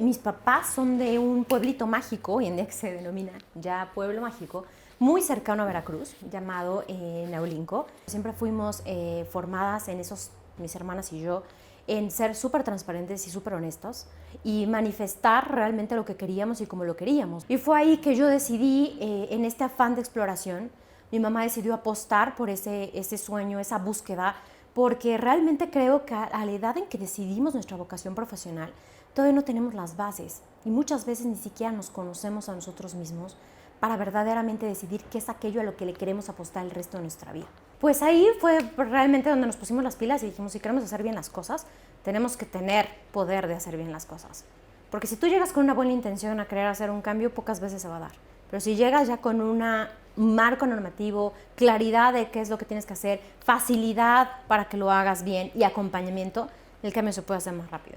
mis papás son de un pueblito mágico, hoy en día que se denomina ya Pueblo Mágico, muy cercano a Veracruz, llamado Naulinco. Siempre fuimos formadas en esos, mis hermanas y yo, en ser súper transparentes y súper honestos y manifestar realmente lo que queríamos y cómo lo queríamos. Y fue ahí que yo decidí, en este afán de exploración, mi mamá decidió apostar por ese sueño, esa búsqueda, porque realmente creo que a la edad en que decidimos nuestra vocación profesional, todavía no tenemos las bases y muchas veces ni siquiera nos conocemos a nosotros mismos para verdaderamente decidir qué es aquello a lo que le queremos apostar el resto de nuestra vida. Pues ahí fue realmente donde nos pusimos las pilas y dijimos, si queremos hacer bien las cosas, tenemos que tener poder de hacer bien las cosas. Porque si tú llegas con una buena intención a querer hacer un cambio, pocas veces se va a dar. Pero si llegas ya con un marco normativo, claridad de qué es lo que tienes que hacer, facilidad para que lo hagas bien y acompañamiento, el cambio se puede hacer más rápido.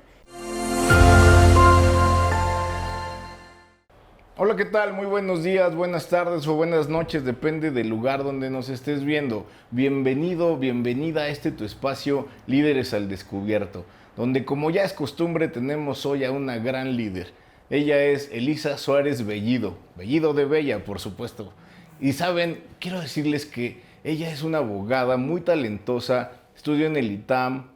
Hola, ¿qué tal? Muy buenos días, buenas tardes o buenas noches, depende del lugar donde nos estés viendo. Bienvenido, bienvenida a tu espacio Líderes al Descubierto, donde como ya es costumbre tenemos hoy a una gran líder. Ella es Elisa Suárez Bellido, Bellido de Bella, por supuesto. Y saben, quiero decirles que ella es una abogada muy talentosa, estudió en el ITAM.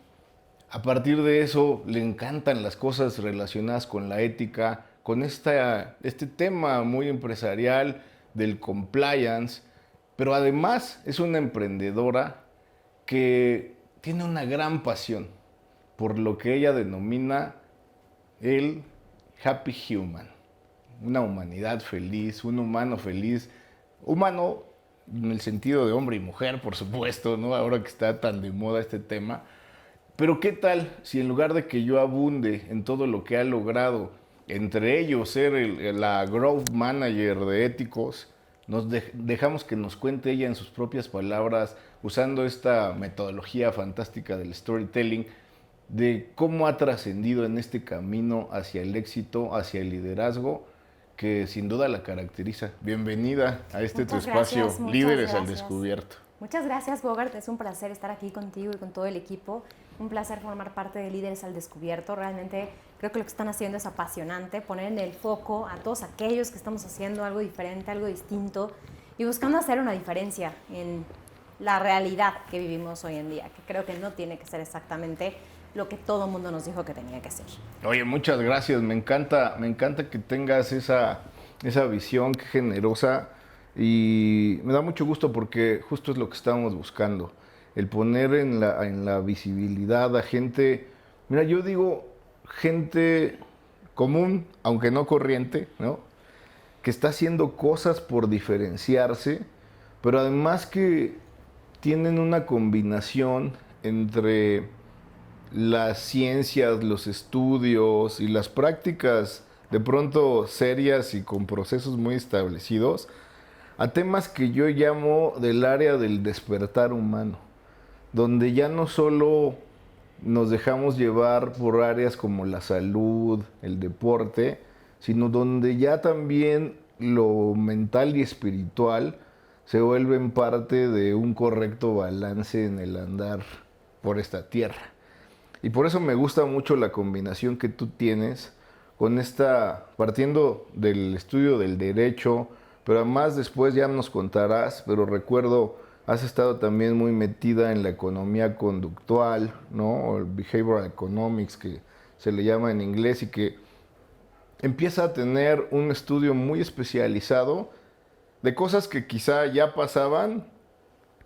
A partir de eso le encantan las cosas relacionadas con la ética, con este tema muy empresarial del compliance, pero además es una emprendedora que tiene una gran pasión por lo que ella denomina el Happy Human, una humanidad feliz, un humano feliz, humano en el sentido de hombre y mujer, por supuesto, ¿no? Ahora que está tan de moda este tema. Pero ¿qué tal si en lugar de que yo abunde en todo lo que ha logrado, entre ellos ser la Growth Manager de Éticos, nos dejamos que nos cuente ella en sus propias palabras, usando esta metodología fantástica del storytelling, de cómo ha trascendido en este camino hacia el éxito, hacia el liderazgo, que sin duda la caracteriza? Bienvenida a tu espacio, Líderes al Descubierto. Muchas gracias, Bogart. Es un placer estar aquí contigo y con todo el equipo. Un placer formar parte de Líderes al Descubierto. Realmente creo que lo que están haciendo es apasionante, poner en el foco a todos aquellos que estamos haciendo algo diferente, algo distinto y buscando hacer una diferencia en la realidad que vivimos hoy en día, que creo que no tiene que ser exactamente lo que todo el mundo nos dijo que tenía que ser. Oye, muchas gracias. Me encanta que tengas esa visión, qué generosa. Y me da mucho gusto porque justo es lo que estábamos buscando, el poner en la visibilidad a gente, mira, yo digo gente común, aunque no corriente, ¿no? Que está haciendo cosas por diferenciarse, pero además que tienen una combinación entre las ciencias, los estudios y las prácticas de pronto serias y con procesos muy establecidos, a temas que yo llamo del área del despertar humano, donde ya no solo nos dejamos llevar por áreas como la salud, el deporte, sino donde ya también lo mental y espiritual se vuelven parte de un correcto balance en el andar por esta tierra. Y por eso me gusta mucho la combinación que tú tienes con partiendo del estudio del derecho, pero además después ya nos contarás, pero recuerdo, has estado también muy metida en la economía conductual, ¿no? O el behavioral economics, que se le llama en inglés, y que empieza a tener un estudio muy especializado de cosas que quizá ya pasaban,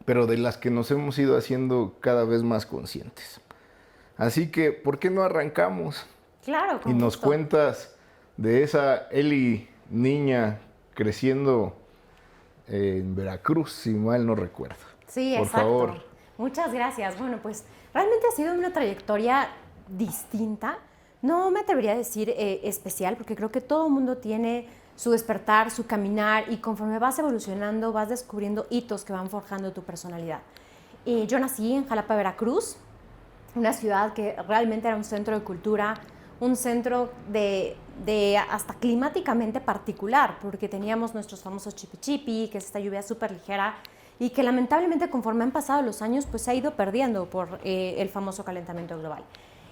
pero de las que nos hemos ido haciendo cada vez más conscientes. Así que, ¿por qué no arrancamos? Claro, con y nos gusto. Cuentas de esa Eli niña creciendo en Veracruz, si mal no recuerdo. Sí, por exacto. favor. Muchas gracias. Bueno, pues realmente ha sido una trayectoria distinta. No me atrevería a decir especial, porque creo que todo el mundo tiene su despertar, su caminar, y conforme vas evolucionando, vas descubriendo hitos que van forjando tu personalidad. Yo nací en Jalapa, Veracruz, una ciudad que realmente era un centro de cultura, un centro de hasta climáticamente particular, porque teníamos nuestros famosos chipi chipi, que es esta lluvia súper ligera, y que lamentablemente conforme han pasado los años pues se ha ido perdiendo por el famoso calentamiento global.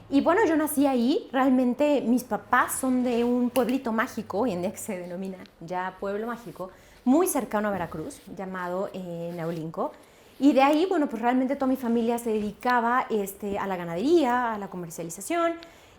Y bueno, yo nací ahí, realmente mis papás son de un pueblito mágico, hoy en día que se denomina ya pueblo mágico, muy cercano a Veracruz, llamado Naulinco. Y de ahí, bueno, pues realmente toda mi familia se dedicaba a la ganadería, a la comercialización.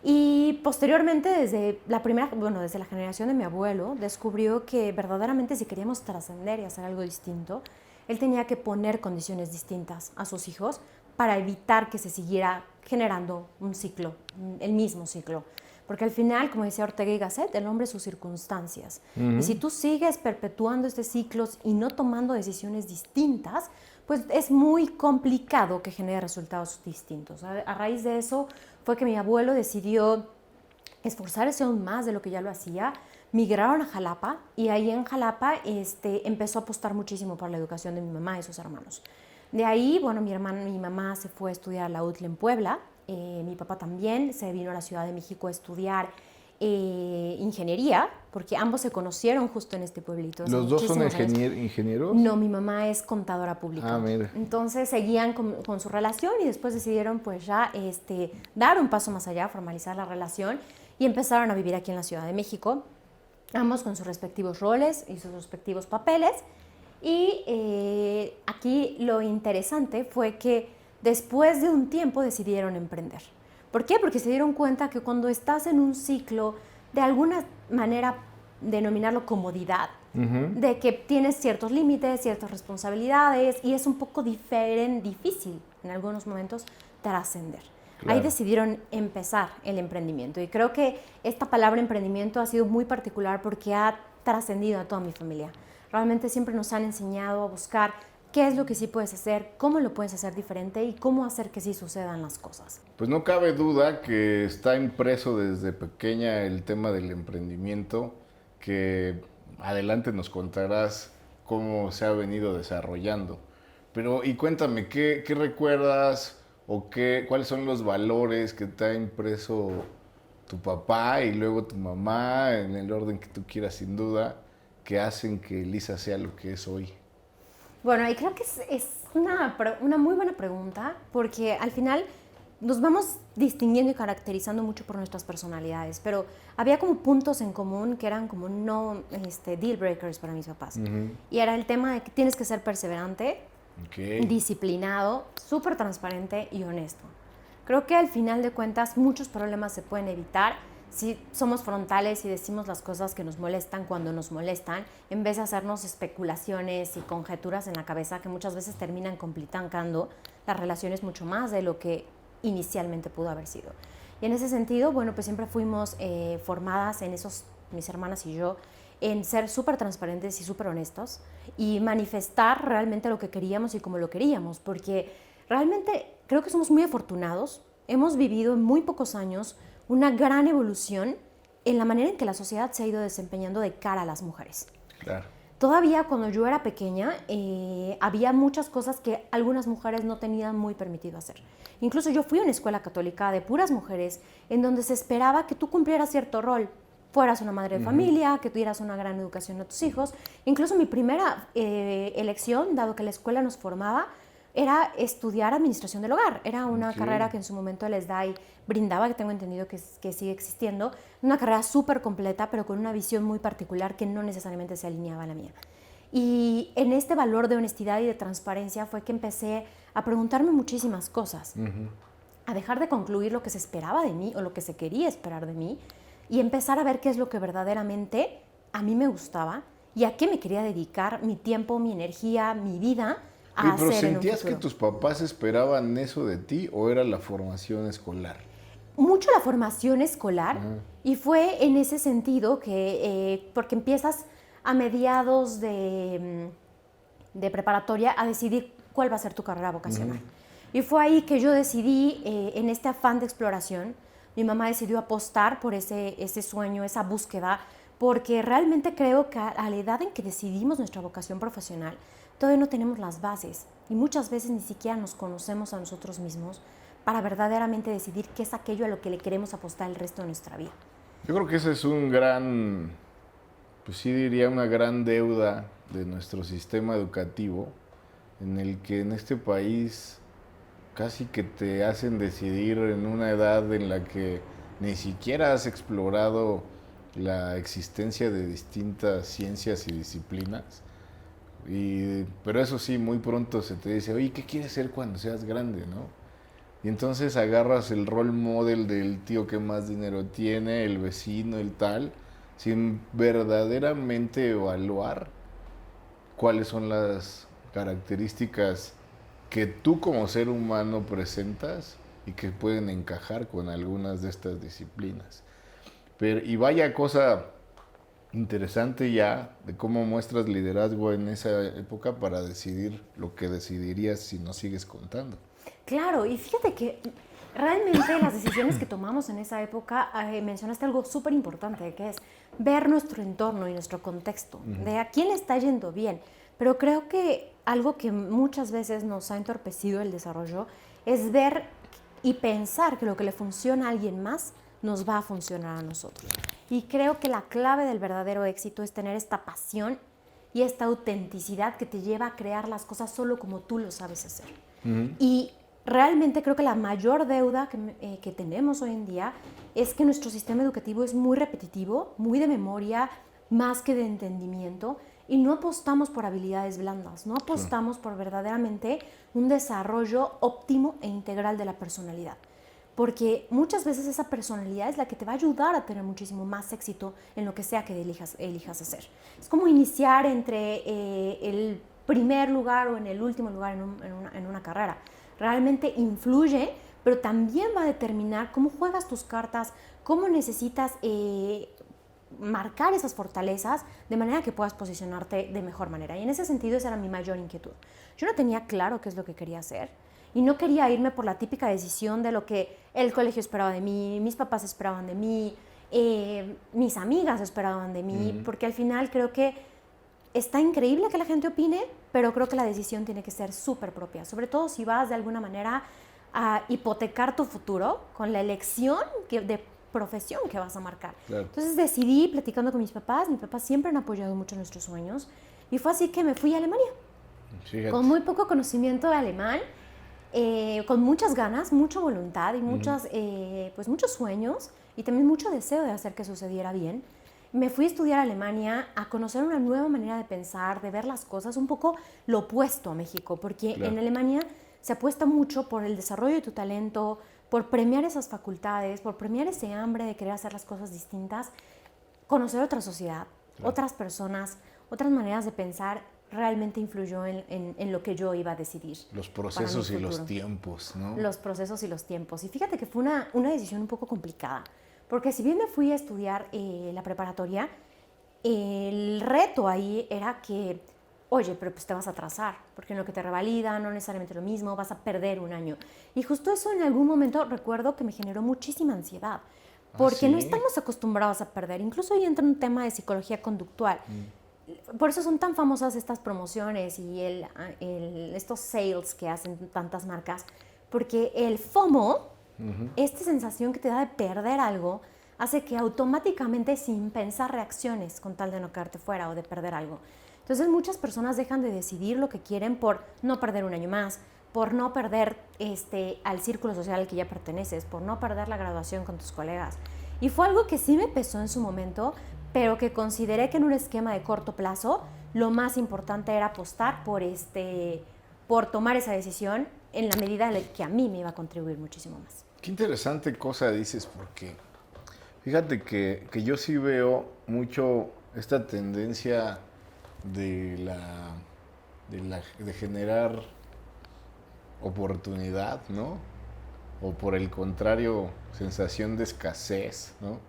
Y posteriormente, desde la generación de mi abuelo, descubrió que verdaderamente si queríamos trascender y hacer algo distinto, él tenía que poner condiciones distintas a sus hijos para evitar que se siguiera generando un ciclo, el mismo ciclo. Porque al final, como decía Ortega y Gasset, el hombre es sus circunstancias. Y si tú sigues perpetuando este ciclo y no tomando decisiones distintas, pues es muy complicado que genere resultados distintos. A raíz de eso fue que mi abuelo decidió esforzarse aún más de lo que ya lo hacía. Migraron a Jalapa y ahí en Jalapa empezó a apostar muchísimo por la educación de mi mamá y sus hermanos. De ahí, bueno, mi mamá se fue a estudiar a la UTL en Puebla, mi papá también se vino a la Ciudad de México a estudiar ingeniería, porque ambos se conocieron justo en este pueblito. ¿Los dos son ingenieros? No, mi mamá es contadora pública. Ah, mira. Entonces seguían con su relación y después decidieron pues ya dar un paso más allá, formalizar la relación y empezaron a vivir aquí en la Ciudad de México, ambos con sus respectivos roles y sus respectivos papeles. Y aquí lo interesante fue que después de un tiempo decidieron emprender. ¿Por qué? Porque se dieron cuenta que cuando estás en un ciclo, de alguna manera denominarlo comodidad, de que tienes ciertos límites, ciertas responsabilidades y es un poco difícil en algunos momentos trascender. Claro. Ahí decidieron empezar el emprendimiento y creo que esta palabra emprendimiento ha sido muy particular porque ha trascendido a toda mi familia. Realmente siempre nos han enseñado a buscar qué es lo que sí puedes hacer, cómo lo puedes hacer diferente y cómo hacer que sí sucedan las cosas. Pues no cabe duda que está impreso desde pequeña el tema del emprendimiento, que adelante nos contarás cómo se ha venido desarrollando. Pero, y cuéntame, ¿qué recuerdas o cuáles son los valores que te ha impreso tu papá y luego tu mamá, en el orden que tú quieras sin duda, que hacen que Lisa sea lo que es hoy? Bueno, y creo que es una muy buena pregunta, porque al final nos vamos distinguiendo y caracterizando mucho por nuestras personalidades, pero había como puntos en común que eran como no deal breakers para mis papás. Y era el tema de que tienes que ser perseverante, disciplinado, súper transparente y honesto. Creo que al final de cuentas muchos problemas se pueden evitar si somos frontales y decimos las cosas que nos molestan cuando nos molestan, en vez de hacernos especulaciones y conjeturas en la cabeza que muchas veces terminan complicando las relaciones mucho más de lo que inicialmente pudo haber sido. Y en ese sentido, bueno, pues siempre fuimos formadas en esos, mis hermanas y yo, en ser súper transparentes y súper honestos y manifestar realmente lo que queríamos y cómo lo queríamos, porque realmente creo que somos muy afortunados, hemos vivido en muy pocos años una gran evolución en la manera en que la sociedad se ha ido desempeñando de cara a las mujeres. Claro. Todavía cuando yo era pequeña había muchas cosas que algunas mujeres no tenían muy permitido hacer. Incluso yo fui a una escuela católica de puras mujeres en donde se esperaba que tú cumplieras cierto rol, fueras una madre de familia, que tuvieras una gran educación a tus hijos. Incluso mi primera elección, dado que la escuela nos formaba, era estudiar administración del hogar. Era una carrera que en su momento el SDAI brindaba, que tengo entendido que sigue existiendo. Una carrera súper completa, pero con una visión muy particular que no necesariamente se alineaba a la mía. Y en este valor de honestidad y de transparencia fue que empecé a preguntarme muchísimas cosas, a dejar de concluir lo que se esperaba de mí o lo que se quería esperar de mí y empezar a ver qué es lo que verdaderamente a mí me gustaba y a qué me quería dedicar mi tiempo, mi energía, mi vida. ¿Pero sentías que tus papás esperaban eso de ti o era la formación escolar? Mucho la formación escolar y fue en ese sentido que, porque empiezas a mediados de preparatoria a decidir cuál va a ser tu carrera vocacional. Y fue ahí que yo decidí, en este afán de exploración, mi mamá decidió apostar por ese sueño, esa búsqueda, porque realmente creo que a la edad en que decidimos nuestra vocación profesional, todavía no tenemos las bases y muchas veces ni siquiera nos conocemos a nosotros mismos para verdaderamente decidir qué es aquello a lo que le queremos apostar el resto de nuestra vida. Yo creo que ese es un gran, pues sí diría una gran deuda de nuestro sistema educativo, en el que en este país casi que te hacen decidir en una edad en la que ni siquiera has explorado la existencia de distintas ciencias y disciplinas. Pero eso sí, muy pronto se te dice, oye, ¿qué quieres ser cuando seas grande, no? Y entonces agarras el role model del tío que más dinero tiene, el vecino, el tal, sin verdaderamente evaluar cuáles son las características que tú como ser humano presentas y que pueden encajar con algunas de estas disciplinas. Y vaya cosa interesante ya de cómo muestras liderazgo en esa época para decidir lo que decidirías si no sigues contando. Claro, y fíjate que realmente las decisiones que tomamos en esa época, mencionaste algo súper importante, que es ver nuestro entorno y nuestro contexto, de a quién le está yendo bien. Pero creo que algo que muchas veces nos ha entorpecido el desarrollo es ver y pensar que lo que le funciona a alguien más nos va a funcionar a nosotros. Y creo que la clave del verdadero éxito es tener esta pasión y esta autenticidad que te lleva a crear las cosas solo como tú lo sabes hacer. Y realmente creo que la mayor deuda que tenemos hoy en día es que nuestro sistema educativo es muy repetitivo, muy de memoria, más que de entendimiento, y no apostamos por habilidades blandas, no apostamos por verdaderamente un desarrollo óptimo e integral de la personalidad. Porque muchas veces esa personalidad es la que te va a ayudar a tener muchísimo más éxito en lo que sea que elijas hacer. Es como iniciar entre el primer lugar o en el último lugar en una carrera. Realmente influye, pero también va a determinar cómo juegas tus cartas, cómo necesitas marcar esas fortalezas de manera que puedas posicionarte de mejor manera. Y en ese sentido esa era mi mayor inquietud. Yo no tenía claro qué es lo que quería hacer y no quería irme por la típica decisión de lo que el colegio esperaba de mí, mis papás esperaban de mí, mis amigas esperaban de mí, porque al final creo que está increíble que la gente opine, pero creo que la decisión tiene que ser súper propia, sobre todo si vas de alguna manera a hipotecar tu futuro con la elección de profesión que vas a marcar. Claro. Entonces decidí, platicando con mis papás siempre han apoyado mucho nuestros sueños, y fue así que me fui a Alemania. Fíjate. Con muy poco conocimiento de alemán, con muchas ganas, mucha voluntad y muchos sueños y también mucho deseo de hacer que sucediera bien. Me fui a estudiar a Alemania, a conocer una nueva manera de pensar, de ver las cosas, un poco lo opuesto a México, porque Claro. en Alemania se apuesta mucho por el desarrollo de tu talento, por premiar esas facultades, por premiar ese hambre de querer hacer las cosas distintas, conocer otra sociedad, Claro. otras personas, otras maneras de pensar, realmente influyó en lo que yo iba a decidir. Los procesos y los tiempos, ¿no? Los procesos y los tiempos. Y fíjate que fue una decisión un poco complicada, porque si bien me fui a estudiar la preparatoria, el reto ahí era que, oye, pero pues te vas a atrasar, porque en lo que te revalida no necesariamente lo mismo, vas a perder un año. Y justo eso en algún momento recuerdo que me generó muchísima ansiedad, porque ¿sí? no estamos acostumbrados a perder. Incluso ahí entra un tema de psicología conductual. Por eso son tan famosas estas promociones y estos sales que hacen tantas marcas, porque el FOMO, esta sensación que te da de perder algo, hace que automáticamente, sin pensar, reacciones con tal de no quedarte fuera o de perder algo. Entonces muchas personas dejan de decidir lo que quieren por no perder un año más, por no perder al círculo social al que ya perteneces, por no perder la graduación con tus colegas. Y fue algo que sí me pesó en su momento, pero que consideré que en un esquema de corto plazo lo más importante era apostar por tomar esa decisión en la medida en la que a mí me iba a contribuir muchísimo más. Qué interesante cosa dices, porque fíjate que yo sí veo mucho esta tendencia de generar oportunidad, ¿no? O por el contrario, sensación de escasez, ¿no?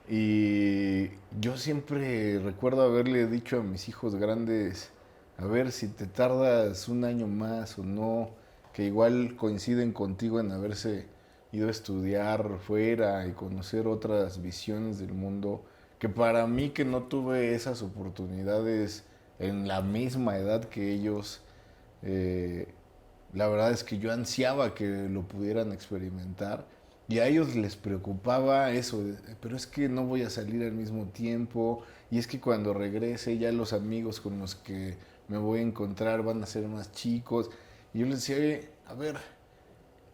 Y yo siempre recuerdo haberle dicho a mis hijos grandes, a ver si te tardas un año más o no, que igual coinciden contigo en haberse ido a estudiar fuera y conocer otras visiones del mundo, que para mí que no tuve esas oportunidades en la misma edad que ellos, la verdad es que yo ansiaba que lo pudieran experimentar. Y a ellos les preocupaba eso, pero es que no voy a salir al mismo tiempo, y es que cuando regrese ya los amigos con los que me voy a encontrar van a ser más chicos. Y yo les decía, a ver,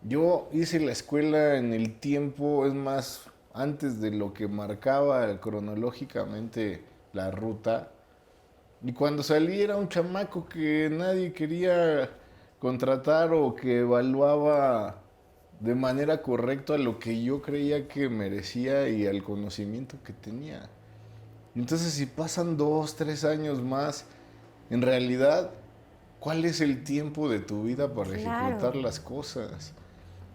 yo hice la escuela en el tiempo, es más, antes de lo que marcaba cronológicamente la ruta. Y cuando salí era un chamaco que nadie quería contratar o que evaluaba de manera correcta lo que yo creía que merecía y al conocimiento que tenía. Entonces, si pasan 2, 3 años más, en realidad, ¿cuál es el tiempo de tu vida para ejecutar Claro, las cosas?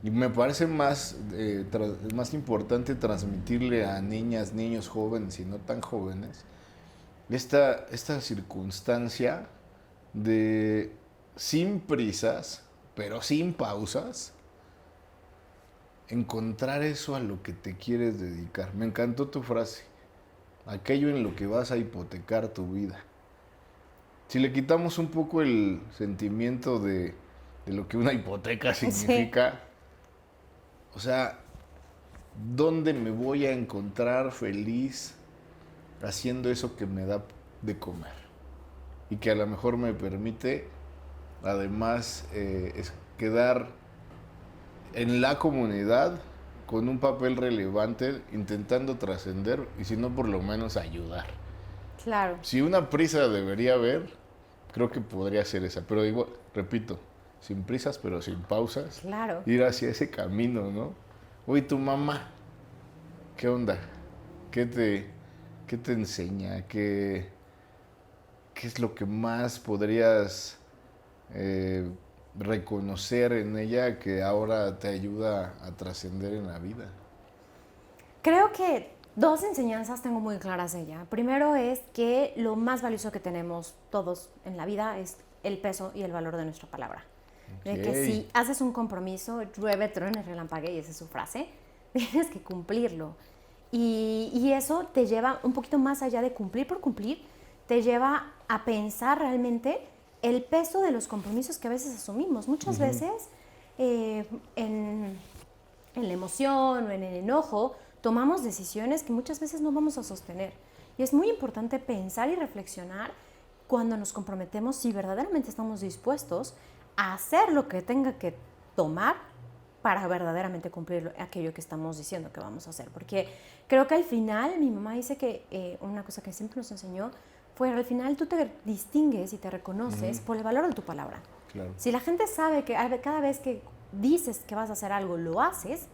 Y me parece más importante transmitirle a niñas, niños jóvenes y no tan jóvenes esta circunstancia de sin prisas, pero sin pausas, encontrar eso a lo que te quieres dedicar. Me encantó tu frase, aquello en lo que vas a hipotecar tu vida. Si le quitamos un poco el sentimiento de lo que una hipoteca sí, significa, o sea, ¿dónde me voy a encontrar feliz haciendo eso que me da de comer? Y que a lo mejor me permite, además, quedar en la comunidad con un papel relevante, intentando trascender y si no, por lo menos ayudar. claro, Si una prisa debería haber, creo que podría ser esa. Pero digo, repito, sin prisas, pero sin pausas, claro. ir hacia ese camino, ¿no? Oye, tu mamá, ¿qué onda? ¿Qué te, qué te enseña? ¿Qué es lo que más podrías eh, reconocer en ella que ahora te ayuda a trascender en la vida? Creo que dos enseñanzas tengo muy claras de ella. Primero es que lo más valioso que tenemos todos en la vida es el peso y el valor de nuestra palabra. De que Ok. si haces un compromiso, llueve, truene, relampague, y esa es su frase, tienes que cumplirlo. Y eso te lleva un poquito más allá de cumplir por cumplir, te lleva a pensar realmente el peso de los compromisos que a veces asumimos. Muchas Ujú. veces eh, en, en la emoción o en el enojo tomamos decisiones que muchas veces no vamos a sostener. Y es muy importante pensar y reflexionar cuando nos comprometemos si verdaderamente estamos dispuestos a hacer lo que tenga que tomar para verdaderamente cumplir aquello que estamos diciendo que vamos a hacer. Porque creo que al final, mi mamá dice que una cosa que siempre nos enseñó fue al final tú te distingues y te reconoces por el valor de tu palabra. Claro. Si la gente sabe que cada vez que dices que vas a hacer algo, lo haces,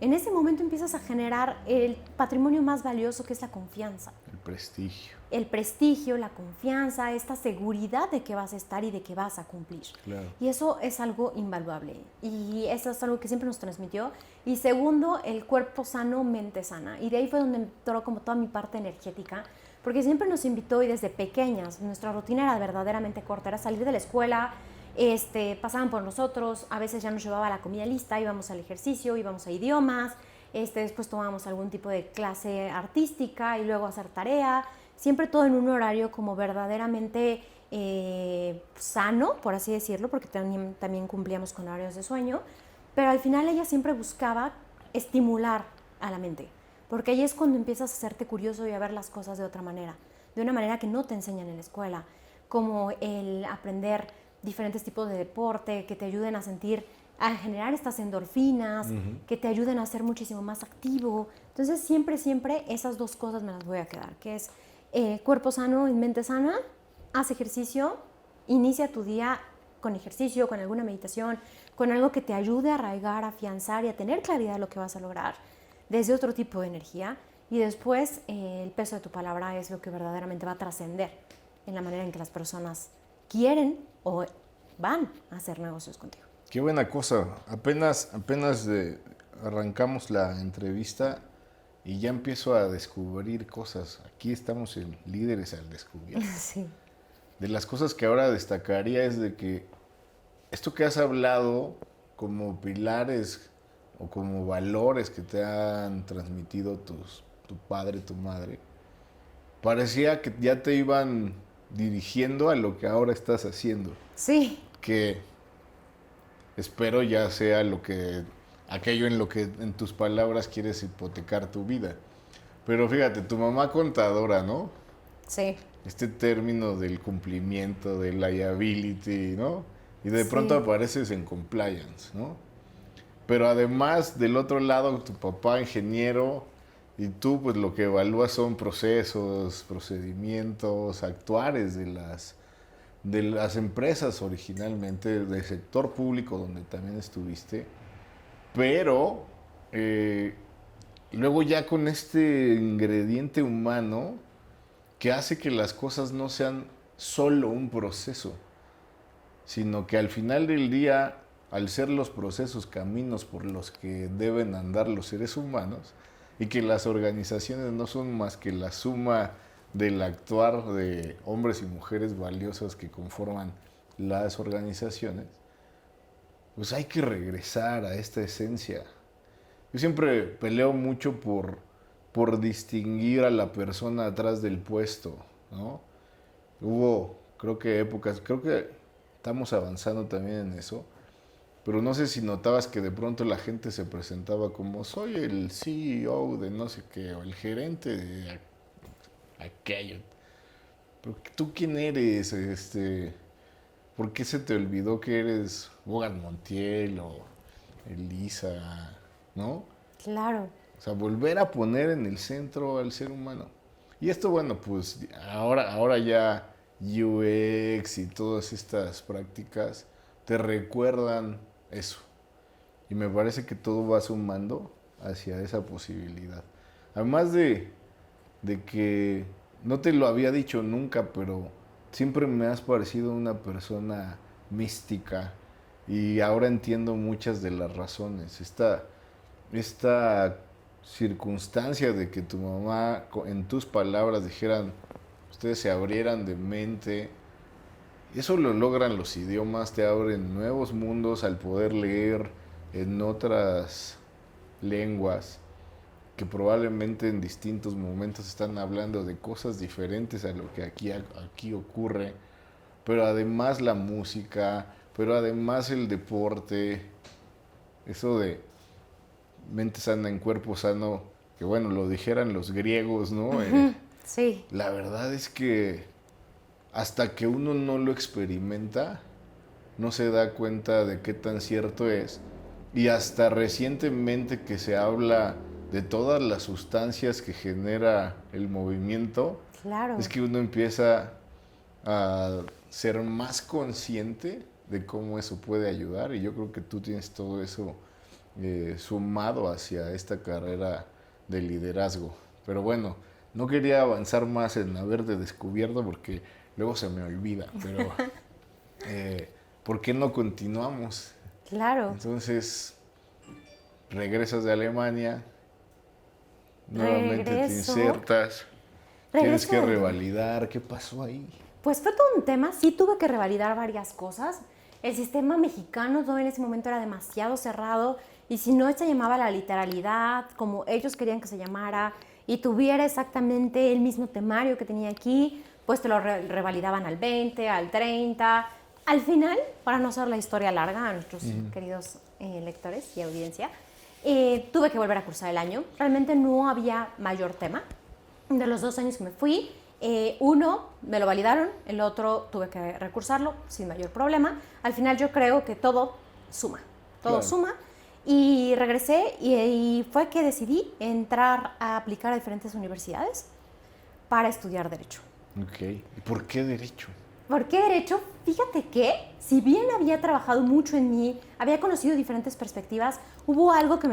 en ese momento empiezas a generar el patrimonio más valioso, que es la confianza. El prestigio. El prestigio, la confianza, esta seguridad de que vas a estar y de que vas a cumplir. Claro. Y eso es algo invaluable. Y eso es algo que siempre nos transmitió. Y segundo, el cuerpo sano, mente sana. Y de ahí fue donde entró como toda mi parte energética, porque siempre nos invitó y desde pequeñas, nuestra rutina era verdaderamente corta, era salir de la escuela, pasaban por nosotros, a veces ya nos llevaba la comida lista, íbamos al ejercicio, íbamos a idiomas, después tomábamos algún tipo de clase artística y luego hacer tarea, siempre todo en un horario como verdaderamente sano, por así decirlo, porque también cumplíamos con horarios de sueño, pero al final ella siempre buscaba estimular a la mente, porque ahí es cuando empiezas a hacerte curioso y a ver las cosas de una manera que no te enseñan en la escuela, como el aprender diferentes tipos de deporte que te ayuden a sentir, a generar estas endorfinas, que te ayuden a ser muchísimo más activo. Entonces siempre, siempre esas dos cosas me las voy a quedar, que es cuerpo sano y mente sana, haz ejercicio, inicia tu día con ejercicio, con alguna meditación, con algo que te ayude a arraigar, a afianzar y a tener claridad de lo que vas a lograr desde otro tipo de energía. Y después el peso de tu palabra es lo que verdaderamente va a trascender en la manera en que las personas quieren o van a hacer negocios contigo. Qué buena cosa. Apenas arrancamos la entrevista y ya empiezo a descubrir cosas. Aquí estamos en Líderes al Descubierto. Sí. De las cosas que ahora destacaría es de que esto que has hablado como pilares o como valores que te han transmitido tu padre, tu madre, parecía que ya te iban dirigiendo a lo que ahora estás haciendo. Sí, Que espero ya sea aquello en lo que en tus palabras quieres hipotecar tu vida. Pero fíjate, tu mamá contadora, ¿no? sí, Este término del cumplimiento, del liability, ¿no? y de pronto Sí, apareces en compliance, ¿no? Pero además, del otro lado, tu papá ingeniero y tú, pues lo que evalúas son procesos, procedimientos, actuares de las empresas originalmente, del sector público donde también estuviste, pero eh, luego ya con este ingrediente humano que hace que las cosas no sean solo un proceso, sino que al final del día, al ser los procesos caminos por los que deben andar los seres humanos, y que las organizaciones no son más que la suma del actuar de hombres y mujeres valiosos que conforman las organizaciones, pues hay que regresar a esta esencia. Yo siempre peleo mucho por distinguir a la persona atrás del puesto, ¿no? Hubo, creo que épocas, creo que estamos avanzando también en eso, pero no sé si notabas que de pronto la gente se presentaba como soy el CEO de no sé qué, o el gerente de aquello. Pero ¿tú quién eres? ¿Por qué se te olvidó que eres Bogan Montiel o Elisa, ¿no? claro. O sea, volver a poner en el centro al ser humano. Y esto, bueno, pues ahora ya UX y todas estas prácticas te recuerdan eso. Y me parece que todo va sumando hacia esa posibilidad. Además de que no te lo había dicho nunca, pero siempre me has parecido una persona mística y ahora entiendo muchas de las razones. Esta circunstancia de que tu mamá, en tus palabras, dijeran, ustedes se abrieran de mente, eso lo logran los idiomas, te abren nuevos mundos al poder leer en otras lenguas que probablemente en distintos momentos están hablando de cosas diferentes a lo que aquí ocurre, pero además la música, pero además el deporte, eso de mente sana en cuerpo sano, que bueno, lo dijeran los griegos, ¿no? Sí, La verdad es que hasta que uno no lo experimenta, no se da cuenta de qué tan cierto es. Y hasta recientemente que se habla de todas las sustancias que genera el movimiento, es claro. que uno empieza a ser más consciente de cómo eso puede ayudar. Y yo creo que tú tienes todo eso sumado hacia esta carrera de liderazgo. Pero bueno, no quería avanzar más en haberte descubierto porque luego se me olvida. Pero, ¿por qué no continuamos? Claro. Entonces, regresas de Alemania, nuevamente te Regreso. insertas, tienes Regreso que del... revalidar. ¿Qué pasó ahí? Pues fue todo un tema, sí tuve que revalidar varias cosas. El sistema mexicano todo en ese momento era demasiado cerrado y si no se llamaba la literalidad como ellos querían que se llamara y tuviera exactamente el mismo temario que tenía aquí, pues te lo revalidaban al 20, al 30. Al final, para no hacer la historia larga a nuestros queridos lectores y audiencia, tuve que volver a cursar el año. Realmente no había mayor tema. De los 2 años que me fui, uno me lo validaron, el otro tuve que recursarlo sin mayor problema. Al final yo creo que todo Claro. suma. Y regresé y fue que decidí entrar a aplicar a diferentes universidades para estudiar Derecho. Ok. ¿Y por qué derecho? ¿Por qué derecho? Fíjate que, si bien había trabajado mucho en mí, había conocido diferentes perspectivas, hubo algo que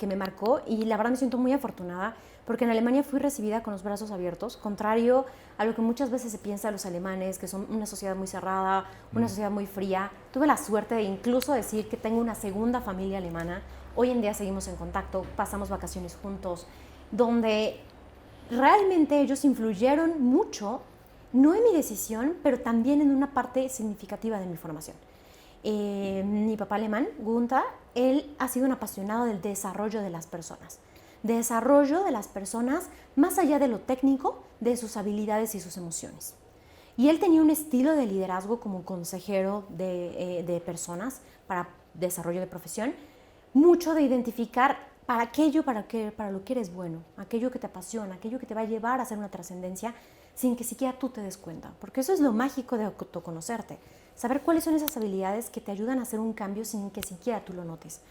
me marcó y la verdad me siento muy afortunada porque en Alemania fui recibida con los brazos abiertos, contrario a lo que muchas veces se piensa de los alemanes, que son una sociedad muy cerrada, una sociedad muy fría. Tuve la suerte de incluso decir que tengo una segunda familia alemana. Hoy en día seguimos en contacto, pasamos vacaciones juntos, donde realmente ellos influyeron mucho, no en mi decisión, pero también en una parte significativa de mi formación. Mi papá alemán, Gunther, él ha sido un apasionado del desarrollo de las personas. Desarrollo de las personas más allá de lo técnico, de sus habilidades y sus emociones. Y él tenía un estilo de liderazgo como consejero de personas para desarrollo de profesión, mucho de identificar para aquello para lo que eres bueno, aquello que te apasiona, aquello que te va a llevar a hacer una trascendencia sin que siquiera tú te des cuenta. Porque eso es lo mágico de autoconocerte. Saber cuáles son esas habilidades que te ayudan a hacer un cambio sin que siquiera tú lo notes.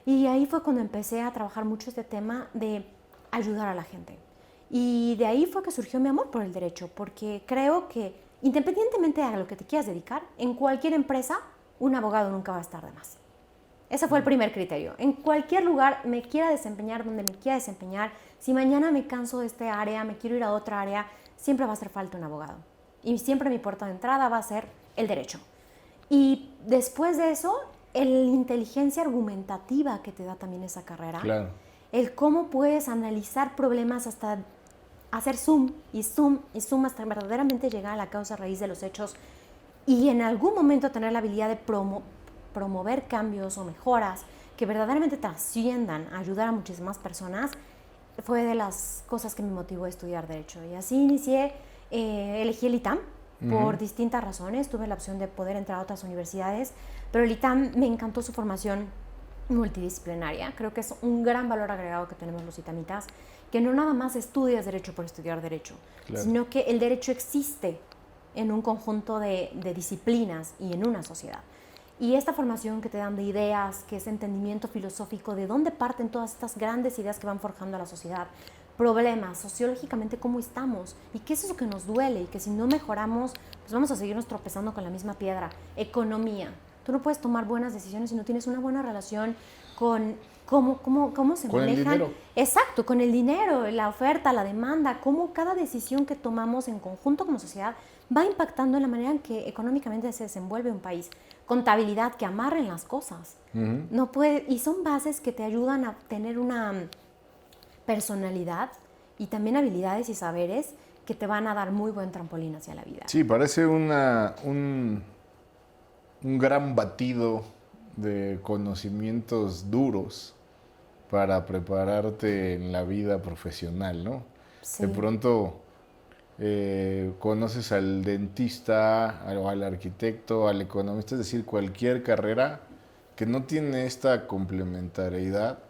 Y ahí fue cuando empecé a trabajar mucho este tema de ayudar a la gente. Y de ahí fue que surgió mi amor por el derecho, porque creo que independientemente de a lo que te quieras dedicar, en cualquier empresa, un abogado nunca va a estar de más. Ese fue el primer criterio. En cualquier lugar me quiera desempeñar, donde me quiera desempeñar, si mañana me canso de este área, me quiero ir a otra área, siempre va a hacer falta un abogado. Y siempre mi puerta de entrada va a ser el derecho. Y después de eso, la inteligencia argumentativa que te da también esa carrera. Claro. El cómo puedes analizar problemas hasta hacer zoom y zoom y zoom hasta verdaderamente llegar a la causa raíz de los hechos y en algún momento tener la habilidad de promover cambios o mejoras que verdaderamente trasciendan a ayudar a muchísimas personas, fue de las cosas que me motivó a estudiar Derecho. Y así inicié, elegí el ITAM por distintas razones. Tuve la opción de poder entrar a otras universidades, pero el ITAM me encantó su formación multidisciplinaria. Creo que es un gran valor agregado que tenemos los itamitas, que no nada más estudias Derecho por estudiar Derecho, claro, sino que el Derecho existe en un conjunto de disciplinas y en una sociedad. Y esta formación que te dan de ideas, que es entendimiento filosófico, de dónde parten todas estas grandes ideas que van forjando a la sociedad, problemas, sociológicamente cómo estamos, y qué es eso que nos duele, y que si no mejoramos, pues vamos a seguirnos tropezando con la misma piedra. Economía. Tú no puedes tomar buenas decisiones si no tienes una buena relación con cómo se con manejan. El dinero. Exacto, con el dinero, la oferta, la demanda, cómo cada decisión que tomamos en conjunto como sociedad va impactando en la manera en que económicamente se desenvuelve un país. Contabilidad, que amarren las cosas. No puede, y son bases que te ayudan a tener una personalidad y también habilidades y saberes que te van a dar muy buen trampolín hacia la vida. Sí, parece un gran batido de conocimientos duros para prepararte en la vida profesional, ¿no? Sí. De pronto conoces al dentista, o al arquitecto, al economista, es decir, cualquier carrera que no tiene esta complementariedad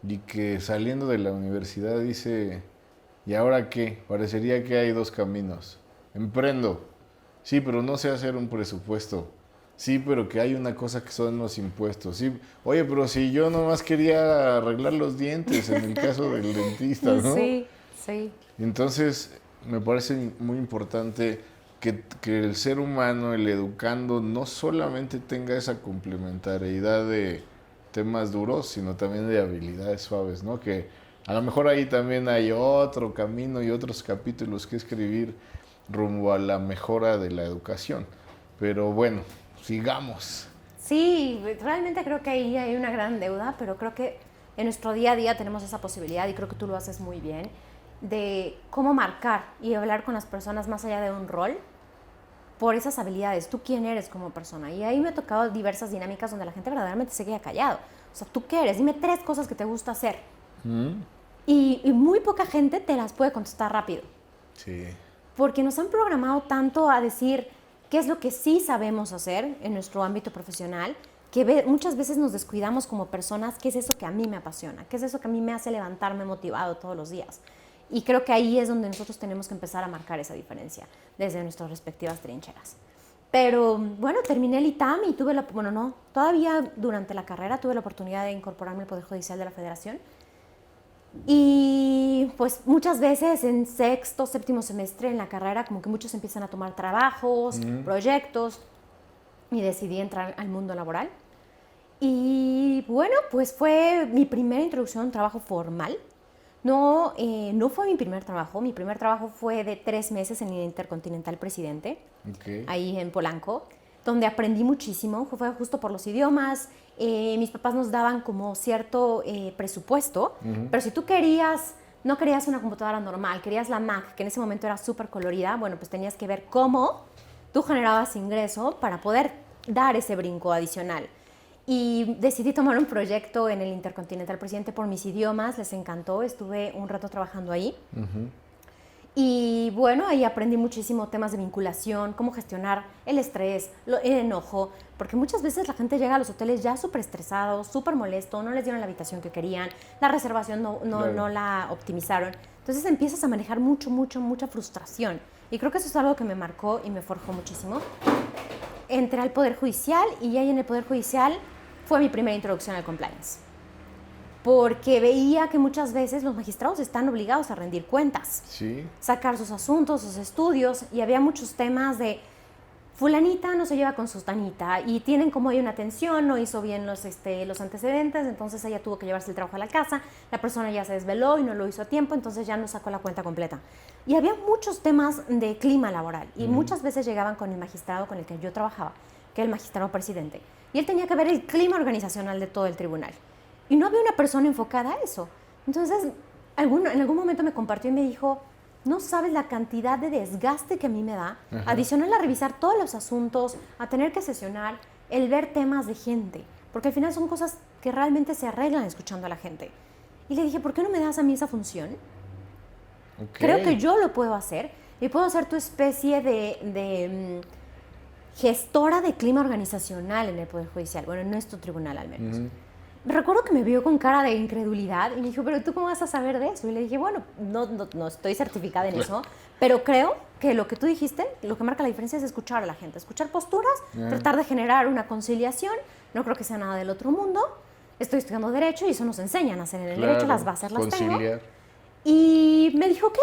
y que saliendo de la universidad dice, ¿y ahora qué? Parecería que hay dos caminos. Emprendo. Sí, pero no sé hacer un presupuesto. Sí, pero que hay una cosa que son los impuestos. Sí, oye, pero si yo nomás quería arreglar los dientes en el caso del dentista, ¿no? Sí, sí. Entonces, me parece muy importante que el ser humano, el educando, no solamente tenga esa complementariedad de temas duros, sino también de habilidades suaves, ¿no? Que a lo mejor ahí también hay otro camino y otros capítulos que escribir rumbo a la mejora de la educación. Pero bueno, sigamos. Sí, realmente creo que ahí hay una gran deuda, pero creo que en nuestro día a día tenemos esa posibilidad y creo que tú lo haces muy bien, de cómo marcar y hablar con las personas más allá de un rol por esas habilidades. Tú quién eres como persona. Y ahí me ha tocado diversas dinámicas donde la gente verdaderamente se queda callado. O sea, ¿tú qué eres? Dime 3 cosas que te gusta hacer. Y muy poca gente te las puede contestar rápido. Sí. Porque nos han programado tanto a decir qué es lo que sí sabemos hacer en nuestro ámbito profesional, que muchas veces nos descuidamos como personas. ¿Qué es eso que a mí me apasiona? ¿Qué es eso que a mí me hace levantarme motivado todos los días? Y creo que ahí es donde nosotros tenemos que empezar a marcar esa diferencia desde nuestras respectivas trincheras. Pero bueno, terminé el ITAM y todavía durante la carrera tuve la oportunidad de incorporarme al Poder Judicial de la Federación. Y pues muchas veces en sexto, séptimo semestre en la carrera, como que muchos empiezan a tomar trabajos, proyectos, y decidí entrar al mundo laboral. Y bueno, pues fue mi primera introducción a un trabajo formal. No fue mi primer trabajo fue de 3 meses en el Intercontinental Presidente, ahí en Polanco, donde aprendí muchísimo. Fue justo por los idiomas. Mis papás nos daban como cierto presupuesto, pero si tú no querías una computadora normal, querías la Mac, que en ese momento era súper colorida, bueno, pues tenías que ver cómo tú generabas ingreso para poder dar ese brinco adicional. Y decidí tomar un proyecto en el Intercontinental Presidente por mis idiomas, les encantó, estuve un rato trabajando ahí. Y bueno, ahí aprendí muchísimo temas de vinculación, cómo gestionar el estrés, el enojo, porque muchas veces la gente llega a los hoteles ya súper estresado, súper molesto, no les dieron la habitación que querían, la reservación Claro. no la optimizaron. Entonces empiezas a manejar mucha frustración. Y creo que eso es algo que me marcó y me forjó muchísimo. Entré al Poder Judicial y ahí en el Poder Judicial fue mi primera introducción al compliance. Porque veía que muchas veces los magistrados están obligados a rendir cuentas, Sí. sacar sus asuntos, sus estudios, y había muchos temas de fulanita no se lleva con sustanita y tienen como hay una tensión, no hizo bien los antecedentes, entonces ella tuvo que llevarse el trabajo a la casa, la persona ya se desveló y no lo hizo a tiempo, entonces ya no sacó la cuenta completa. Y había muchos temas de clima laboral y muchas veces llegaban con el magistrado con el que yo trabajaba, que era el magistrado presidente, y él tenía que ver el clima organizacional de todo el tribunal. Y no había una persona enfocada a eso. Entonces, en algún momento me compartió y me dijo, no sabes la cantidad de desgaste que a mí me da, adicional a revisar todos los asuntos, a tener que sesionar, el ver temas de gente, porque al final son cosas que realmente se arreglan escuchando a la gente. Y le dije, ¿por qué no me das a mí esa función? Okay. Creo que yo lo puedo hacer y puedo ser tu especie de gestora de clima organizacional en el Poder Judicial. Bueno, no es tu tribunal al menos. Recuerdo que me vio con cara de incredulidad y me dijo, ¿pero tú cómo vas a saber de eso? Y le dije, bueno, no estoy certificada en eso, pero creo que lo que tú dijiste, lo que marca la diferencia es escuchar a la gente, escuchar posturas, tratar de generar una conciliación. No creo que sea nada del otro mundo. Estoy estudiando Derecho y eso nos enseñan a hacer en el Derecho, las bases las tengo. Y me dijo, ¿qué?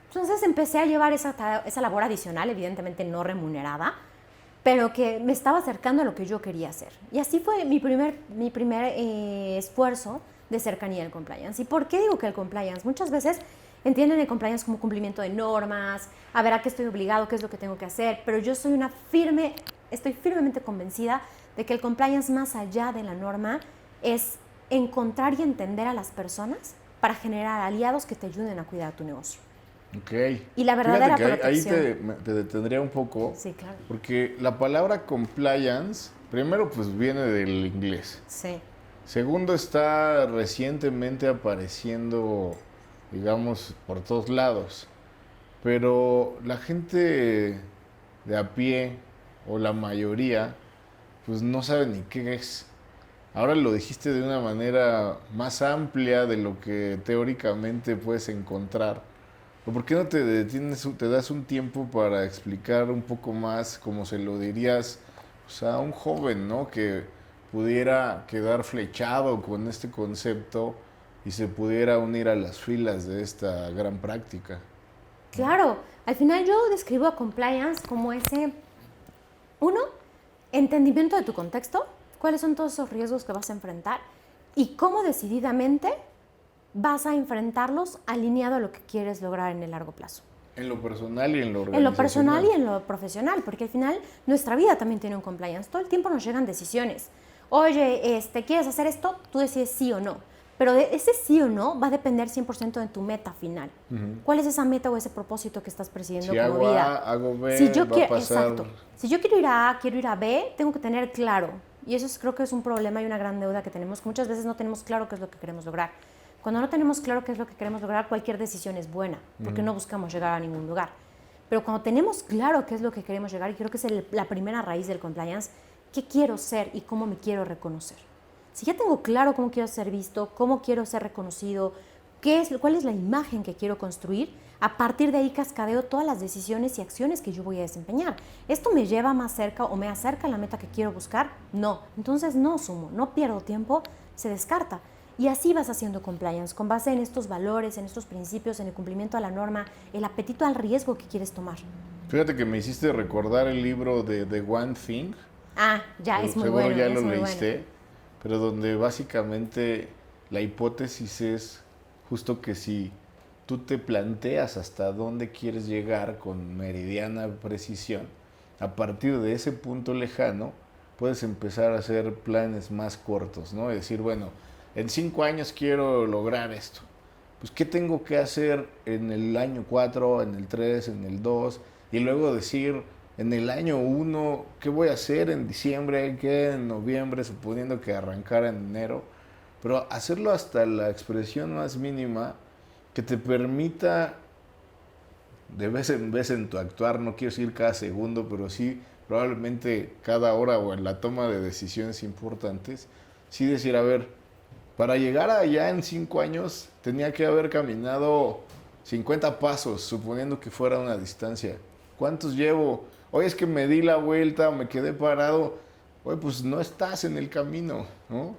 Entonces empecé a llevar esa labor adicional, evidentemente no remunerada, pero que me estaba acercando a lo que yo quería hacer. Y así fue mi primer esfuerzo de cercanía al compliance. ¿Y por qué digo que el compliance? Muchas veces entienden el compliance como cumplimiento de normas, a ver a qué estoy obligado, qué es lo que tengo que hacer, pero yo estoy firmemente convencida de que el compliance más allá de la norma es encontrar y entender a las personas para generar aliados que te ayuden a cuidar tu negocio. Ok. Y la verdadera Fíjate que ahí protección. te detendría un poco. Sí, claro. Porque la palabra compliance, primero pues viene del inglés. Sí. Segundo, está recientemente apareciendo, digamos, por todos lados. Pero la gente de a pie, o la mayoría, pues no sabe ni qué es. Ahora lo dijiste de una manera más amplia de lo que teóricamente puedes encontrar. ¿O por qué no te detienes, te das un tiempo para explicar un poco más, como se lo dirías, pues, a un joven, ¿no? Que pudiera quedar flechado con este concepto y se pudiera unir a las filas de esta gran práctica. Claro, al final yo describo a compliance como uno, entendimiento de tu contexto, cuáles son todos esos riesgos que vas a enfrentar y cómo decididamente vas a enfrentarlos alineado a lo que quieres lograr en el largo plazo. En lo personal y en lo organizacional. En lo personal y en lo profesional, porque al final nuestra vida también tiene un compliance. Todo el tiempo nos llegan decisiones. Oye, ¿quieres hacer esto? Tú decides sí o no. Pero de ese sí o no va a depender 100% de tu meta final. ¿Cuál es esa meta o ese propósito que estás persiguiendo Si como hago vida? A, hago B, Si yo va a pasar... Exacto. Si yo quiero ir a A, quiero ir a B, tengo que tener claro. Y eso creo que es un problema y una gran deuda que tenemos, que muchas veces no tenemos claro qué es lo que queremos lograr. Cuando no tenemos claro qué es lo que queremos lograr, cualquier decisión es buena, porque no buscamos llegar a ningún lugar. Pero cuando tenemos claro qué es lo que queremos llegar, y creo que es la primera raíz del compliance, qué quiero ser y cómo me quiero reconocer. Si ya tengo claro cómo quiero ser visto, cómo quiero ser reconocido, cuál es la imagen que quiero construir, a partir de ahí cascadeo todas las decisiones y acciones que yo voy a desempeñar. ¿Esto me lleva más cerca o me acerca a la meta que quiero buscar? No. Entonces no sumo, no pierdo tiempo, se descarta. Y así vas haciendo compliance, con base en estos valores, en estos principios, en el cumplimiento a la norma, el apetito al riesgo que quieres tomar. Fíjate que me hiciste recordar el libro de The One Thing. Ah, ya, es muy bueno. Seguro ya lo muy leíste, bueno. pero donde básicamente la hipótesis es justo que si tú te planteas hasta dónde quieres llegar con meridiana precisión, a partir de ese punto lejano puedes empezar a hacer planes más cortos, ¿no? Y decir, bueno, en 5 años quiero lograr esto. Pues, ¿qué tengo que hacer en el año 4, en el 3, en el 2? Y luego decir, en el año 1, ¿qué voy a hacer en diciembre? ¿Qué en noviembre? Suponiendo que arrancara en enero. Pero hacerlo hasta la expresión más mínima que te permita de vez en vez en tu actuar, no quiero decir cada segundo, pero sí probablemente cada hora o en la toma de decisiones importantes, sí decir, a ver, para llegar allá en 5 años tenía que haber caminado 50 pasos, suponiendo que fuera una distancia. ¿Cuántos llevo? Oye, es que me di la vuelta, me quedé parado. Oye, pues no estás en el camino, ¿no?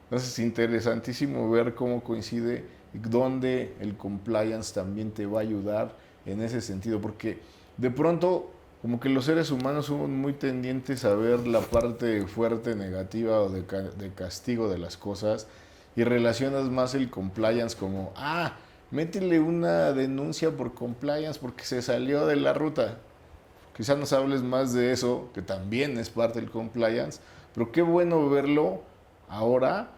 Entonces es interesantísimo ver cómo coincide y dónde el compliance también te va a ayudar en ese sentido, porque de pronto como que los seres humanos somos muy tendientes a ver la parte fuerte, negativa o de castigo de las cosas y relacionas más el compliance como, métele una denuncia por compliance porque se salió de la ruta. Quizás nos hables más de eso, que también es parte del compliance, pero qué bueno verlo ahora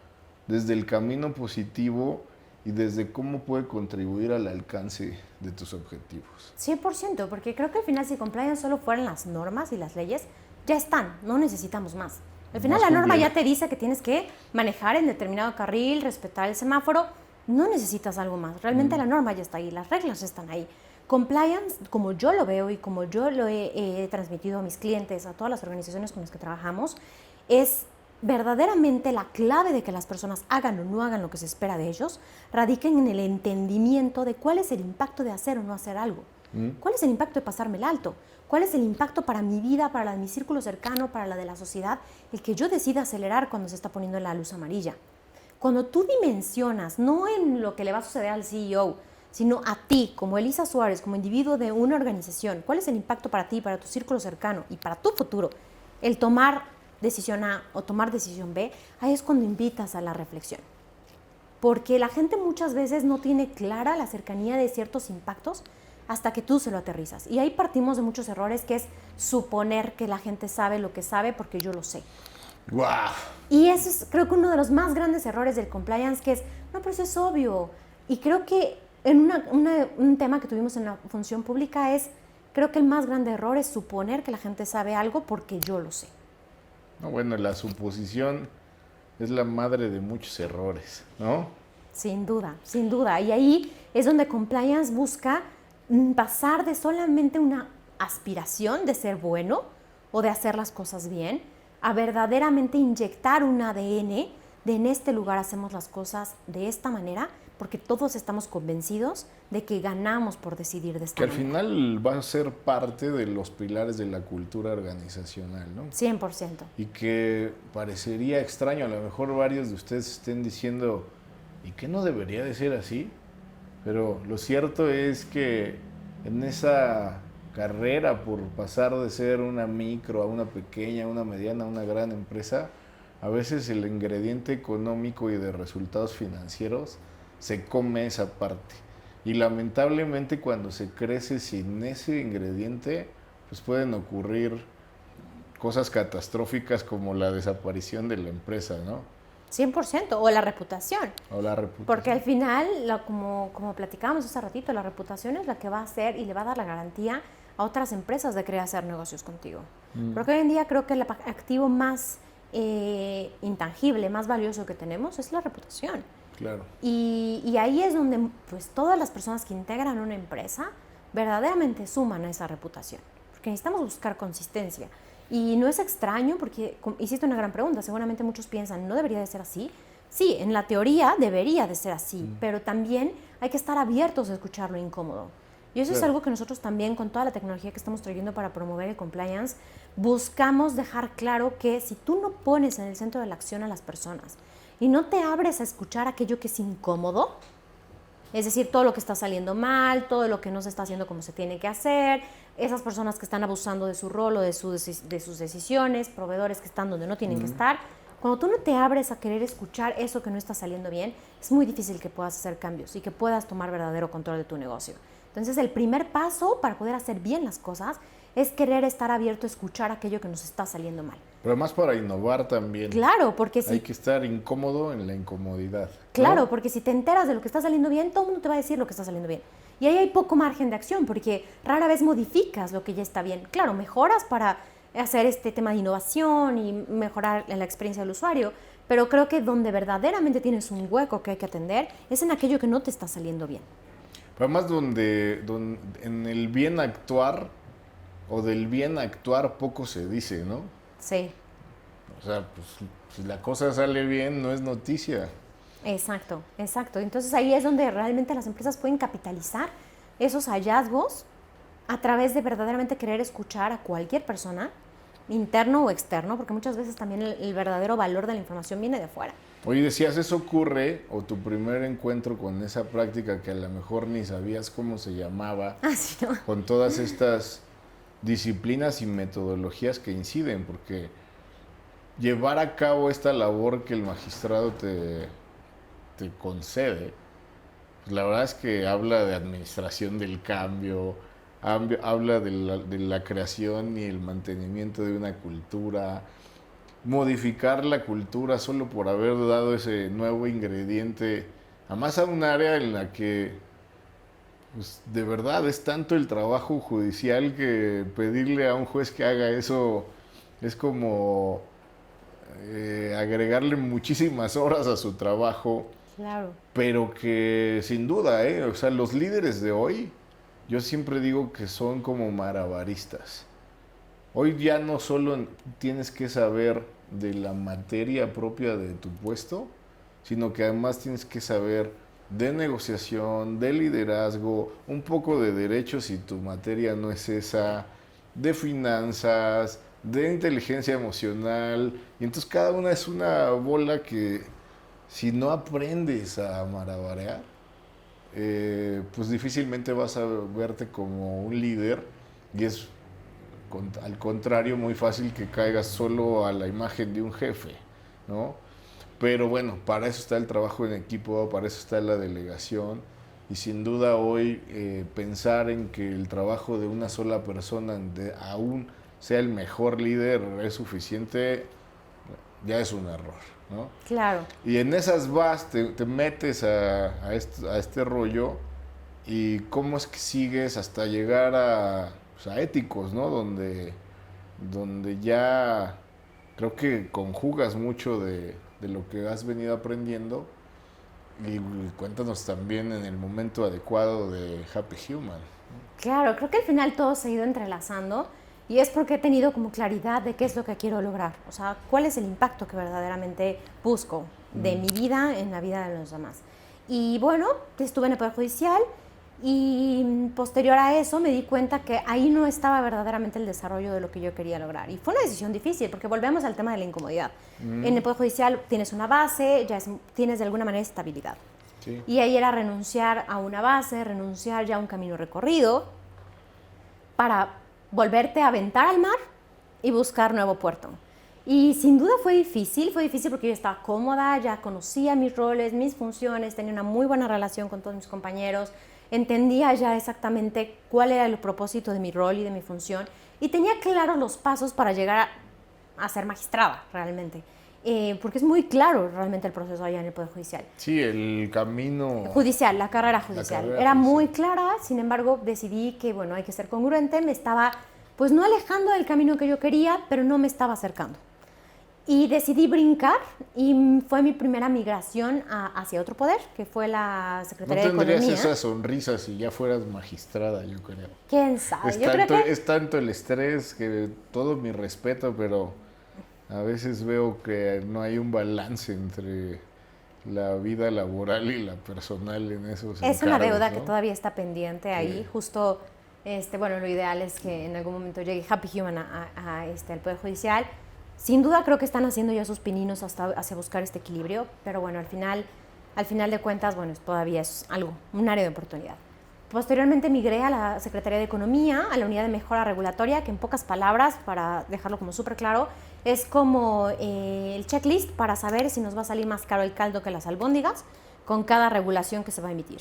desde el camino positivo y desde cómo puede contribuir al alcance de tus objetivos. 100%, porque creo que al final si compliance solo fueran las normas y las leyes, ya están, no necesitamos más. Al final la norma ya te dice que tienes que manejar en determinado carril, respetar el semáforo, no necesitas algo más. Realmente la norma ya está ahí, las reglas están ahí. Compliance, como yo lo veo y como yo lo he transmitido a mis clientes, a todas las organizaciones con las que trabajamos, es verdaderamente la clave de que las personas hagan o no hagan lo que se espera de ellos, radiquen en el entendimiento de cuál es el impacto de hacer o no hacer algo. ¿Cuál es el impacto de pasarme el alto? ¿Cuál es el impacto para mi vida, para la de mi círculo cercano, para la de la sociedad? El que yo decida acelerar cuando se está poniendo la luz amarilla. Cuando tú dimensionas, no en lo que le va a suceder al CEO, sino a ti, como Elisa Suárez, como individuo de una organización, ¿cuál es el impacto para ti, para tu círculo cercano y para tu futuro? El tomar decisión A o tomar decisión B, ahí es cuando invitas a la reflexión. Porque la gente muchas veces no tiene clara la cercanía de ciertos impactos hasta que tú se lo aterrizas. Y ahí partimos de muchos errores, que es suponer que la gente sabe lo que sabe porque yo lo sé. ¡Wow! Y eso es, creo que uno de los más grandes errores del compliance, que es, no, pero eso es obvio. Y creo que en un tema que tuvimos en la función pública es, creo que el más grande error es suponer que la gente sabe algo porque yo lo sé. No, bueno, la suposición es la madre de muchos errores, ¿no? Sin duda, sin duda. Y ahí es donde compliance busca pasar de solamente una aspiración de ser bueno o de hacer las cosas bien, a verdaderamente inyectar un ADN de en este lugar hacemos las cosas de esta manera, porque todos estamos convencidos de que ganamos por decidir de esta manera. Que al final va a ser parte de los pilares de la cultura organizacional, ¿no? 100%. Y que parecería extraño, a lo mejor varios de ustedes estén diciendo, ¿y qué no debería de ser así? Pero lo cierto es que en esa carrera por pasar de ser una micro a una pequeña, una mediana, a una gran empresa, a veces el ingrediente económico y de resultados financieros se come esa parte. Y lamentablemente cuando se crece sin ese ingrediente, pues pueden ocurrir cosas catastróficas como la desaparición de la empresa, ¿no? 100%, o la reputación. O la reputación. Porque al final, como platicábamos hace ratito, la reputación es la que va a hacer y le va a dar la garantía a otras empresas de querer hacer negocios contigo. Porque hoy en día creo que el activo más intangible, más valioso que tenemos es la reputación. Claro. Y ahí es donde pues, todas las personas que integran una empresa verdaderamente suman a esa reputación. Porque necesitamos buscar consistencia. Y no es extraño porque hiciste una gran pregunta. Seguramente muchos piensan, ¿no debería de ser así? Sí, en la teoría debería de ser así, pero también hay que estar abiertos a escuchar lo incómodo. Y eso es algo que nosotros también, con toda la tecnología que estamos trayendo para promover el compliance, buscamos dejar claro que si tú no pones en el centro de la acción a las personas y no te abres a escuchar aquello que es incómodo, es decir, todo lo que está saliendo mal, todo lo que no se está haciendo como se tiene que hacer, esas personas que están abusando de su rol o de sus decisiones, proveedores que están donde no tienen que estar, cuando tú no te abres a querer escuchar eso que no está saliendo bien, es muy difícil que puedas hacer cambios y que puedas tomar verdadero control de tu negocio. Entonces, el primer paso para poder hacer bien las cosas es querer estar abierto a escuchar aquello que nos está saliendo mal. Pero además para innovar también. Claro, porque si... Hay que estar incómodo en la incomodidad, ¿no? Claro, porque si te enteras de lo que está saliendo bien, todo el mundo te va a decir lo que está saliendo bien. Y ahí hay poco margen de acción, porque rara vez modificas lo que ya está bien. Claro, mejoras para hacer este tema de innovación y mejorar la experiencia del usuario, pero creo que donde verdaderamente tienes un hueco que hay que atender es en aquello que no te está saliendo bien. Además, donde en el bien actuar o del bien actuar poco se dice, ¿no? Sí, O sea, pues si la cosa sale bien, no es noticia. exacto, exacto. Entonces ahí es donde realmente las empresas pueden capitalizar esos hallazgos a través de verdaderamente querer escuchar a cualquier persona, interno o externo, porque muchas veces también el verdadero valor de la información viene de afuera. Oye, decías, eso ocurre, o tu primer encuentro con esa práctica que a lo mejor ni sabías cómo se llamaba, Así, ¿no? con todas estas disciplinas y metodologías que inciden, porque llevar a cabo esta labor que el magistrado te concede, pues la verdad es que habla de administración del cambio, habla de la creación y el mantenimiento de una cultura, modificar la cultura solo por haber dado ese nuevo ingrediente, además a un área en la que pues, de verdad es tanto el trabajo judicial que pedirle a un juez que haga eso es como agregarle muchísimas horas a su trabajo, Claro. pero que sin duda, o sea, los líderes de hoy, yo siempre digo que son como malabaristas. Hoy ya no solo tienes que saber de la materia propia de tu puesto, sino que además tienes que saber de negociación, de liderazgo, un poco de derechos si tu materia no es esa, de finanzas, de inteligencia emocional. Y entonces cada una es una bola que si no aprendes a malabarear, pues difícilmente vas a verte como un líder y es al contrario, muy fácil que caigas solo a la imagen de un jefe, ¿no? Pero bueno, para eso está el trabajo en equipo, para eso está la delegación y sin duda hoy pensar en que el trabajo de una sola persona aún sea el mejor líder es suficiente, ya es un error, ¿no? Claro. Y en esas vas, te metes a este rollo y cómo es que sigues hasta llegar pues, a éticos, ¿no? Donde ya creo que conjugas mucho de lo que has venido aprendiendo y cuéntanos también en el momento adecuado de Happy Human. Claro, creo que al final todo se ha ido entrelazando y es porque he tenido como claridad de qué es lo que quiero lograr, o sea, cuál es el impacto que verdaderamente busco de mi vida en la vida de los demás. Y bueno, estuve en el Poder Judicial y posterior a eso me di cuenta que ahí no estaba verdaderamente el desarrollo de lo que yo quería lograr. Y fue una decisión difícil porque volvemos al tema de la incomodidad. En el Poder Judicial tienes una base, tienes de alguna manera estabilidad. Sí. Y ahí era renunciar a una base, renunciar ya a un camino recorrido para volverte a aventar al mar y buscar nuevo puerto. Y sin duda fue difícil porque yo estaba cómoda, ya conocía mis roles, mis funciones, tenía una muy buena relación con todos mis compañeros, entendía ya exactamente cuál era el propósito de mi rol y de mi función y tenía claros los pasos para llegar a ser magistrada realmente. Porque es muy claro realmente el proceso allá en el Poder Judicial. Sí, el camino Judicial, la carrera judicial. carrera Era judicial. muy clara, sin embargo decidí que, bueno, hay que ser congruente, me estaba, pues no alejando del camino que yo quería, pero no me estaba acercando. Y decidí brincar y fue mi primera migración hacia otro poder, que fue la No Secretaría de tendrías Economía. esa sonrisa si ya fueras magistrada, yo creo. ¿Quién sabe? Es Yo creo tanto, que es tanto el estrés que todo mi respeto, pero a veces veo que no hay un balance entre la vida laboral y la personal en esos es una encargos, deuda ¿no? que todavía está pendiente ahí. Sí. Justo, bueno, lo ideal es que en algún momento llegue Happy Human al Poder Judicial. Sin duda creo que están haciendo ya sus pininos hacia buscar este equilibrio, pero bueno, al final de cuentas, bueno, todavía es algo, un área de oportunidad. Posteriormente migré a la Secretaría de Economía, a la Unidad de Mejora Regulatoria, que en pocas palabras, para dejarlo como súper claro, es como el checklist para saber si nos va a salir más caro el caldo que las albóndigas con cada regulación que se va a emitir.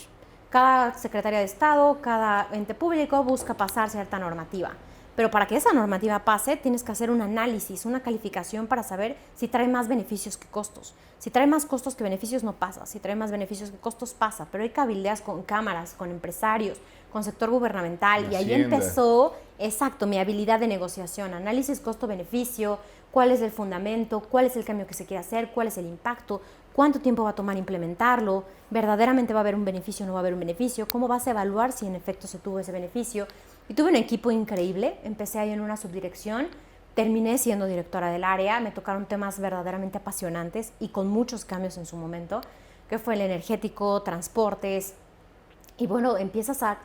Cada Secretaría de Estado, cada ente público busca pasar cierta normativa. Pero para que esa normativa pase, tienes que hacer un análisis, una calificación para saber si trae más beneficios que costos. Si trae más costos que beneficios, no pasa. Si trae más beneficios que costos, pasa. Pero hay cabildeas con cámaras, con empresarios, con sector gubernamental. Y ahí empezó, exacto, mi habilidad de negociación. Análisis costo-beneficio, cuál es el fundamento, cuál es el cambio que se quiere hacer, cuál es el impacto. cuánto tiempo va a tomar implementarlo, verdaderamente va a haber un beneficio o no va a haber un beneficio, cómo vas a evaluar si en efecto se tuvo ese beneficio. Y tuve un equipo increíble, empecé ahí en una subdirección, terminé siendo directora del área, me tocaron temas verdaderamente apasionantes y con muchos cambios en su momento, que fue el energético, transportes, y bueno, empiezas a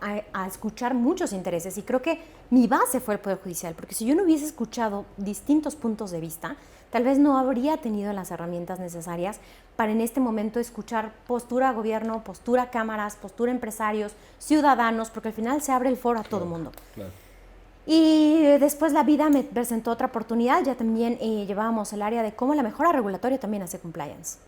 escuchar muchos intereses y creo que mi base fue el Poder Judicial, porque si yo no hubiese escuchado distintos puntos de vista, tal vez no habría tenido las herramientas necesarias para en este momento escuchar postura gobierno, postura cámaras, postura empresarios, ciudadanos, porque al final se abre el foro a todo el mundo. Claro. Y después la vida me presentó otra oportunidad, ya también llevábamos el área de cómo la mejora regulatoria también hace compliance.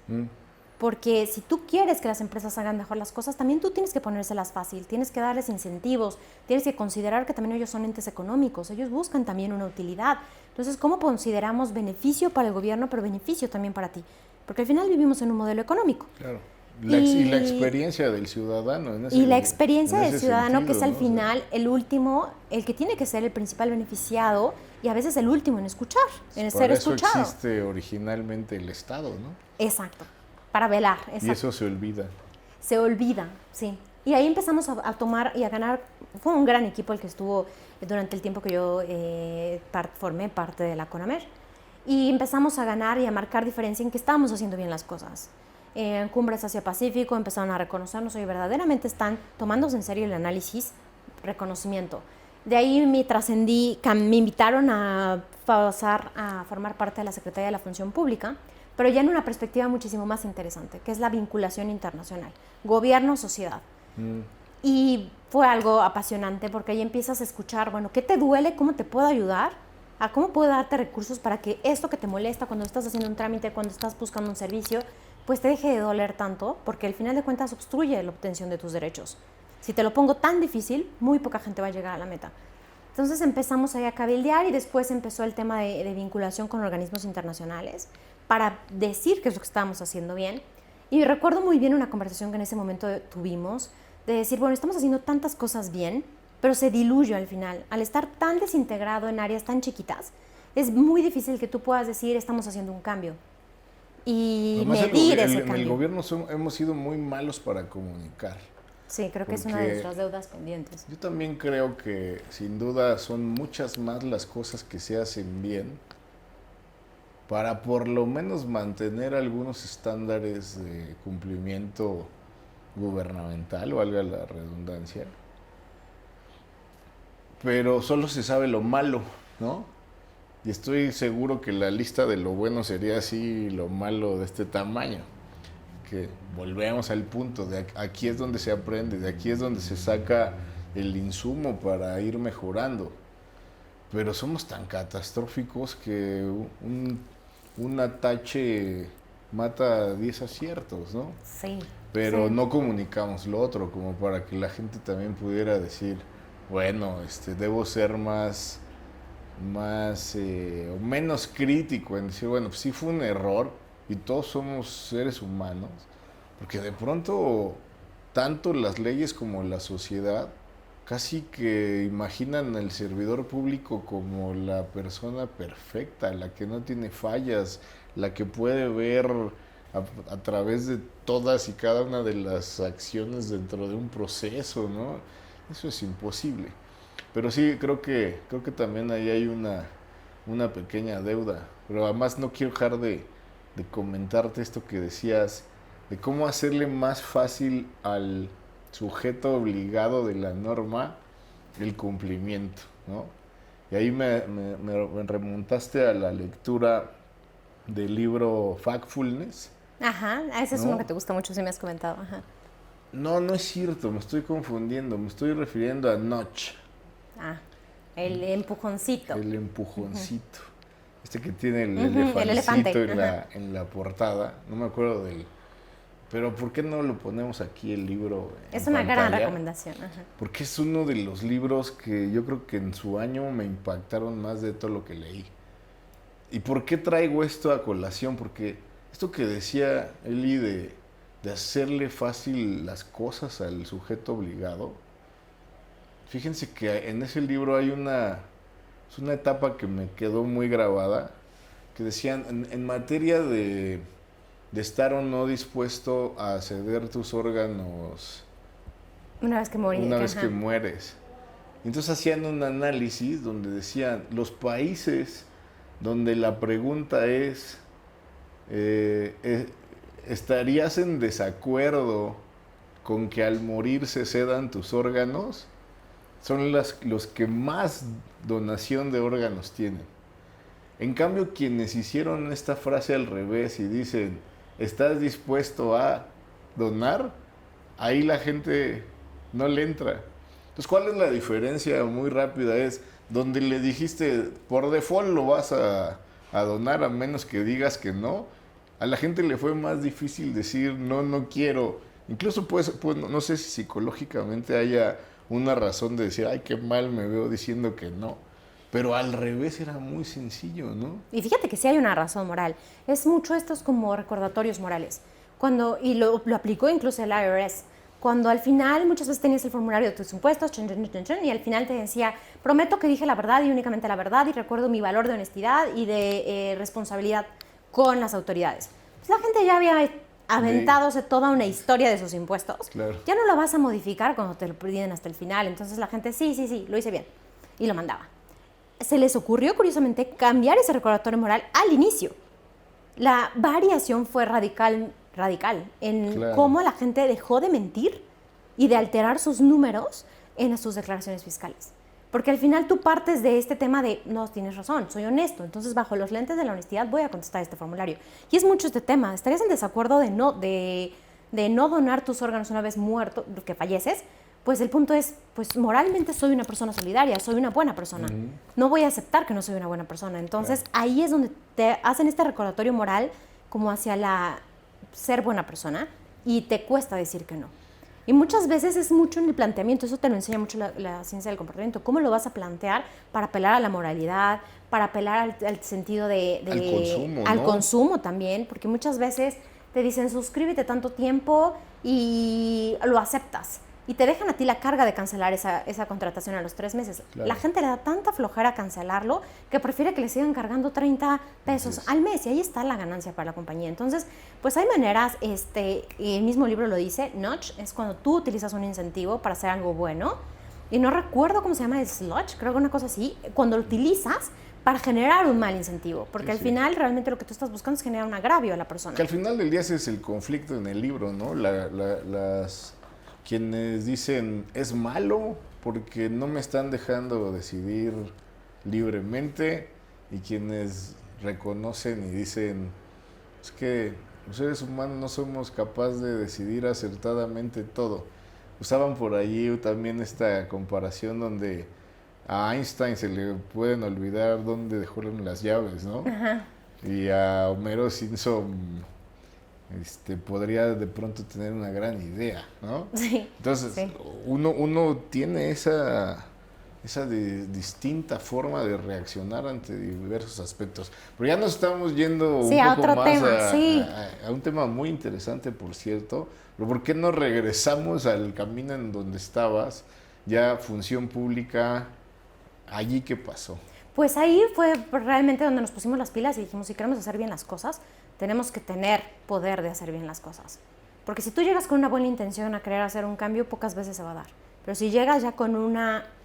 Porque si tú quieres que las empresas hagan mejor las cosas, también tú tienes que ponérselas fácil, tienes que darles incentivos, tienes que considerar que también ellos son entes económicos, ellos buscan también una utilidad. Entonces, ¿cómo consideramos beneficio para el gobierno, pero beneficio también para ti? Porque al final vivimos en un modelo económico. Claro. Y la experiencia del ciudadano. Y la experiencia del ciudadano, sentido, que es al ¿no? final el último, el que tiene que ser el principal beneficiado y a veces el último en escuchar, en ser escuchado. Por eso existe originalmente el Estado, ¿no? Exacto. Para velar. Exacto. Y eso se olvida. Se olvida, sí. Y ahí empezamos a tomar y a ganar. Fue un gran equipo el que estuvo durante el tiempo que yo formé parte de la CONAMER. Y empezamos a ganar y a marcar diferencia en que estábamos haciendo bien las cosas. En Cumbres Asia-Pacífico empezaron a reconocernos y verdaderamente están tomándose en serio el análisis, reconocimiento. De ahí me trascendí, me invitaron a pasar a formar parte de la Secretaría de la Función Pública, pero ya en una perspectiva muchísimo más interesante, que es la vinculación internacional, gobierno-sociedad. Y fue algo apasionante porque ahí empiezas a escuchar, bueno, ¿qué te duele? ¿Cómo te puedo ayudar? ¿A cómo puedo darte recursos para que esto que te molesta cuando estás haciendo un trámite, cuando estás buscando un servicio, pues te deje de doler tanto? Porque al final de cuentas obstruye la obtención de tus derechos. Si te lo pongo tan difícil, muy poca gente va a llegar a la meta. Entonces empezamos ahí a cabildear y después empezó el tema de vinculación con organismos internacionales para decir qué es lo que estábamos haciendo bien. Y recuerdo muy bien una conversación que en ese momento tuvimos de decir, bueno, estamos haciendo tantas cosas bien, pero se diluye al final. Al estar tan desintegrado en áreas tan chiquitas, es muy difícil que tú puedas decir, estamos haciendo un cambio. Y Además, medir ese cambio. En el gobierno hemos sido muy malos para comunicar. Sí, creo que es una de nuestras deudas pendientes. Yo también creo que sin duda son muchas más las cosas que se hacen bien para por lo menos mantener algunos estándares de cumplimiento gubernamental, valga la redundancia. Pero solo se sabe lo malo, ¿no? Y estoy seguro que la lista de lo bueno sería así, lo malo de este tamaño. Que volvemos al punto, de aquí es donde se aprende, de aquí es donde se saca el insumo para ir mejorando. Pero somos tan catastróficos que un atache mata 10 aciertos, ¿no? Sí. Pero sí. no comunicamos lo otro, como para que la gente también pudiera decir, bueno, debo ser más o menos crítico en decir, bueno, pues sí fue un error y todos somos seres humanos, porque de pronto tanto las leyes como la sociedad casi que imaginan al servidor público como la persona perfecta, la que no tiene fallas, la que puede ver a través de todas y cada una de las acciones dentro de un proceso, ¿no? Eso es imposible. Pero sí, creo que también ahí hay una pequeña deuda. Pero además no quiero dejar de comentarte esto que decías, de cómo hacerle más fácil al sujeto obligado de la norma el cumplimiento, ¿no? Y ahí me remontaste a la lectura del libro Factfulness. Ajá, ese es ¿no? uno que te gusta mucho, sí me has comentado. Ajá. No, no es cierto, me estoy confundiendo, me estoy refiriendo a Notch. Ah, el empujoncito. El empujoncito. Que tiene el elefante en la portada. No me acuerdo del... Pero ¿por qué no lo ponemos aquí el libro Es en una pantalla? gran recomendación. Ajá. Porque es uno de los libros que yo creo que en su año me impactaron más de todo lo que leí. ¿Y por qué traigo esto a colación? Porque esto que decía Eli de hacerle fácil las cosas al sujeto obligado, fíjense que en ese libro hay es una etapa que me quedó muy grabada, que decían, en materia de de estar o no dispuesto a ceder tus órganos Una vez que morí. una vez que mueres. Entonces hacían un análisis donde decían, los países donde la pregunta es, ¿estarías en desacuerdo con que al morir se cedan tus órganos? Son los que más donación de órganos tienen. En cambio, quienes hicieron esta frase al revés y dicen, ¿estás dispuesto a donar? Ahí la gente no le entra. Entonces, ¿cuál es la diferencia? Muy rápida es, donde le dijiste, por default lo vas a donar a menos que digas que no, a la gente le fue más difícil decir, no, no quiero. Incluso pues, no sé si psicológicamente haya una razón de decir, ay, qué mal me veo diciendo que no. Pero al revés era muy sencillo, ¿no? Y fíjate que sí hay una razón moral. Es mucho estos como recordatorios morales. Y lo aplicó incluso el IRS. Cuando al final muchas veces tenías el formulario de tus impuestos, y al final te decía, prometo que dije la verdad y únicamente la verdad y recuerdo mi valor de honestidad y de responsabilidad con las autoridades. Pues la gente ya había aventadose toda una historia de sus impuestos. Claro. Ya no lo vas a modificar cuando te lo piden hasta el final. Entonces la gente, sí, lo hice bien. Y lo mandaba. Se les ocurrió, curiosamente, cambiar ese recordatorio moral al inicio. La variación fue radical en cómo la gente dejó de mentir y de alterar sus números en sus declaraciones fiscales. Porque al final tú partes de este tema de, no, tienes razón, soy honesto, entonces bajo los lentes de la honestidad voy a contestar este formulario. Y es mucho este tema. ¿Estarías en desacuerdo de no donar tus órganos una vez muerto, que falleces? Pues el punto es, pues moralmente soy una persona solidaria, soy una buena persona. No voy a aceptar que no soy una buena persona. Entonces ahí es donde te hacen este recordatorio moral como hacia ser buena persona y te cuesta decir que no. Y muchas veces es mucho en el planteamiento, eso te lo enseña mucho la ciencia del comportamiento, cómo lo vas a plantear para apelar a la moralidad, para apelar al sentido al consumo, al ¿no? consumo también, porque muchas veces te dicen suscríbete tanto tiempo y lo aceptas. Y te dejan a ti la carga de cancelar esa contratación a los 3 meses. Claro. La gente le da tanta flojera cancelarlo que prefiere que le sigan cargando 30 pesos al mes. Y ahí está la ganancia para la compañía. Entonces, pues hay maneras, el mismo libro lo dice, nudge, es cuando tú utilizas un incentivo para hacer algo bueno. Y no recuerdo cómo se llama el sludge, creo que una cosa así, cuando lo utilizas para generar un mal incentivo. Porque al final realmente lo que tú estás buscando es generar un agravio a la persona. Que al final del día ese es el conflicto en el libro, ¿no? Quienes dicen, es malo porque no me están dejando decidir libremente, y quienes reconocen y dicen, es que los seres humanos no somos capaces de decidir acertadamente todo. Usaban por allí también esta comparación donde a Einstein se le pueden olvidar dónde dejó las llaves, ¿no? Ajá. Y a Homero Simpson podría de pronto tener una gran idea, ¿no? Sí. Entonces, sí. uno tiene esa distinta forma de reaccionar ante diversos aspectos. Pero ya nos estamos yendo un a poco otro más tema, a un tema muy interesante, por cierto. Pero ¿por qué no regresamos al camino en donde estabas? Ya función pública, ¿allí qué pasó? Pues ahí fue realmente donde nos pusimos las pilas y dijimos, si queremos hacer bien las cosas, tenemos que tener poder de hacer bien las cosas. Porque si tú llegas con una buena intención a querer hacer un cambio, pocas veces se va a dar. Pero si llegas ya con un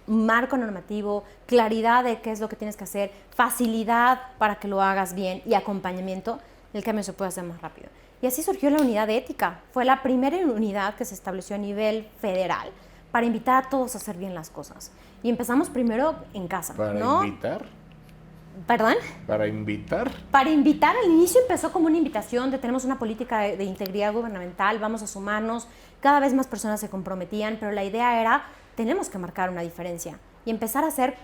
marco normativo, claridad de qué es lo que tienes que hacer, facilidad para que lo hagas bien y acompañamiento, el cambio se puede hacer más rápido. Y así surgió la unidad de ética. Fue la primera unidad que se estableció a nivel federal para invitar a todos a hacer bien las cosas. Y empezamos primero en casa, ¿no? ¿Para invitar? ¿Perdón? ¿Para invitar? Para invitar, al inicio empezó como una invitación de tenemos una política de integridad gubernamental, vamos a sumarnos, cada vez más personas se comprometían, pero la idea era, tenemos que marcar una diferencia y empezar a hacer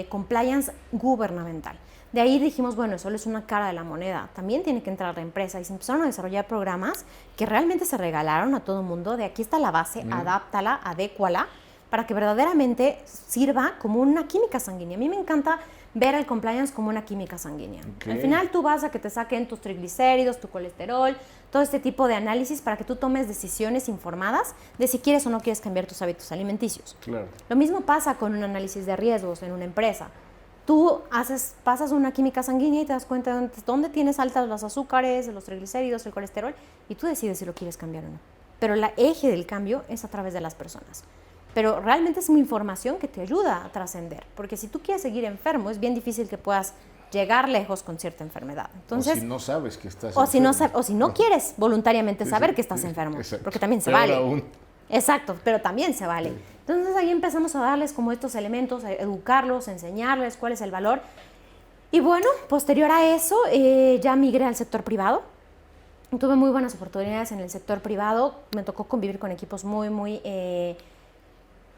compliance gubernamental. De ahí dijimos, bueno, eso es una cara de la moneda, también tiene que entrar la empresa y se empezaron a desarrollar programas que realmente se regalaron a todo el mundo, de aquí está la base, adáptala, adécuala, para que verdaderamente sirva como una química sanguínea. A mí me encanta ver el compliance como una química sanguínea. Okay. Al final tú vas a que te saquen tus triglicéridos, tu colesterol, todo este tipo de análisis para que tú tomes decisiones informadas de si quieres o no quieres cambiar tus hábitos alimenticios. Claro. Lo mismo pasa con un análisis de riesgos en una empresa. pasas una química sanguínea y te das cuenta de dónde tienes altas los azúcares, los triglicéridos, el colesterol, y tú decides si lo quieres cambiar o no. Pero el eje del cambio es a través de las personas. Pero realmente es una información que te ayuda a trascender, porque si tú quieres seguir enfermo, es bien difícil que puedas llegar lejos con cierta enfermedad. Entonces, o si no sabes que estás enfermo. O Si no quieres voluntariamente saber que estás enfermo, exacto. porque también se Peor vale. Aún. Exacto, pero también se vale. Entonces ahí empezamos a darles como estos elementos, a educarlos, a enseñarles cuál es el valor. Y bueno, posterior a eso, ya migré al sector privado. Tuve muy buenas oportunidades en el sector privado. Me tocó convivir con equipos muy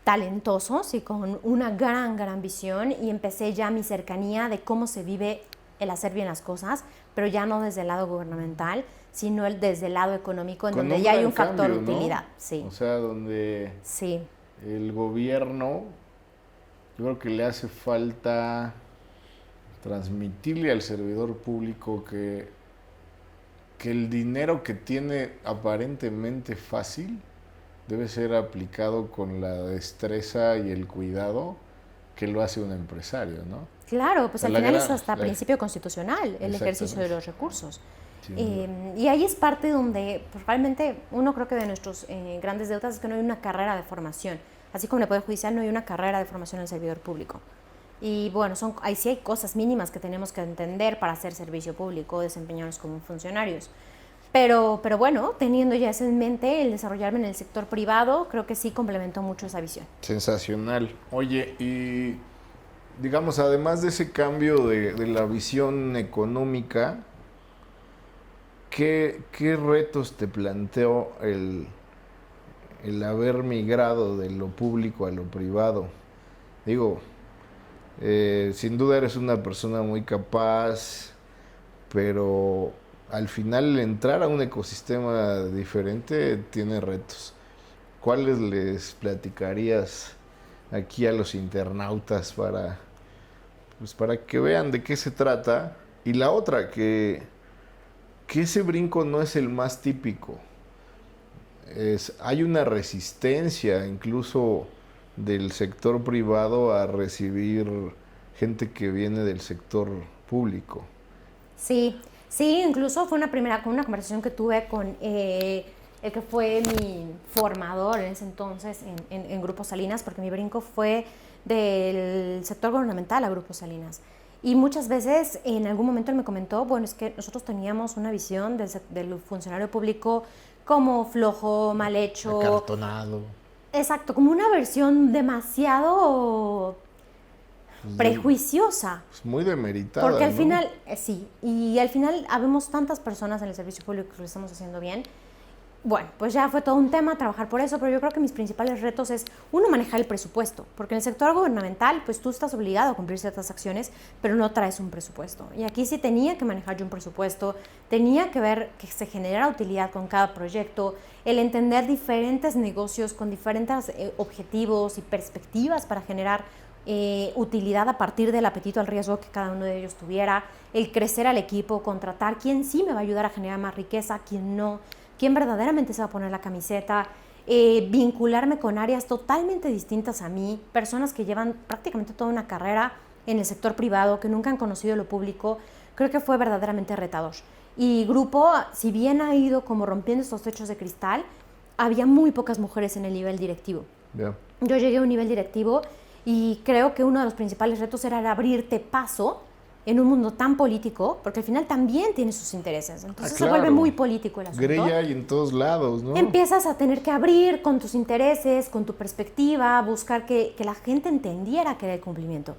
talentosos y con una gran visión, y empecé ya mi cercanía de cómo se vive el hacer bien las cosas, pero ya no desde el lado gubernamental, sino desde el lado económico, en donde ya hay un factor de utilidad. Sí. O sea, donde el gobierno, yo creo que le hace falta transmitirle al servidor público que el dinero que tiene aparentemente fácil debe ser aplicado con la destreza y el cuidado que lo hace un empresario, ¿no? Claro, pues al final es hasta principio constitucional el ejercicio de los recursos. Y ahí es parte donde pues, realmente uno creo que de nuestros grandes deudas es que no hay una carrera de formación. Así como en el Poder Judicial no hay una carrera de formación en el servidor público. Y bueno, ahí sí hay cosas mínimas que tenemos que entender para hacer servicio público, desempeñarnos como funcionarios. Pero bueno, teniendo ya eso en mente, el desarrollarme en el sector privado, creo que sí complementó mucho esa visión. Sensacional. Oye, y digamos, además de ese cambio de la visión económica, ¿qué retos te planteó el haber migrado de lo público a lo privado? Digo, sin duda eres una persona muy capaz, pero al final el entrar a un ecosistema diferente tiene retos. ¿Cuáles les platicarías aquí a los internautas para que vean de qué se trata? Y la otra, que ese brinco no es el más típico. Hay una resistencia incluso del sector privado a recibir gente que viene del sector público. Sí, incluso fue una conversación que tuve con el que fue mi formador en ese entonces en Grupo Salinas, porque mi brinco fue del sector gubernamental a Grupo Salinas. Y muchas veces en algún momento él me comentó, bueno, es que nosotros teníamos una visión del funcionario público como flojo, mal hecho. Acartonado. Exacto, como una versión demasiado prejuiciosa. Es muy demeritada. Porque al ¿no? final, sí, y al final habemos tantas personas en el servicio público que lo estamos haciendo bien. Bueno, pues ya fue todo un tema trabajar por eso, pero yo creo que mis principales retos es, uno, manejar el presupuesto, porque en el sector gubernamental, pues tú estás obligado a cumplir ciertas acciones, pero no traes un presupuesto. Y aquí sí tenía que manejar yo un presupuesto, tenía que ver que se generara utilidad con cada proyecto, el entender diferentes negocios con diferentes objetivos y perspectivas para generar utilidad a partir del apetito al riesgo que cada uno de ellos tuviera, el crecer al equipo, contratar quién sí me va a ayudar a generar más riqueza, quién no, quién verdaderamente se va a poner la camiseta, vincularme con áreas totalmente distintas a mí, personas que llevan prácticamente toda una carrera en el sector privado, que nunca han conocido lo público. Creo que fue verdaderamente retador. Y Grupo, si bien ha ido como rompiendo estos techos de cristal, había muy pocas mujeres en el nivel directivo. Yeah. Yo llegué a un nivel directivo y creo que uno de los principales retos era el abrirte paso en un mundo tan político, porque al final también tiene sus intereses. Entonces claro. Se vuelve muy político el asunto. Grilla hay en todos lados, ¿no? Empiezas a tener que abrir con tus intereses, con tu perspectiva, buscar que la gente entendiera que era el cumplimiento.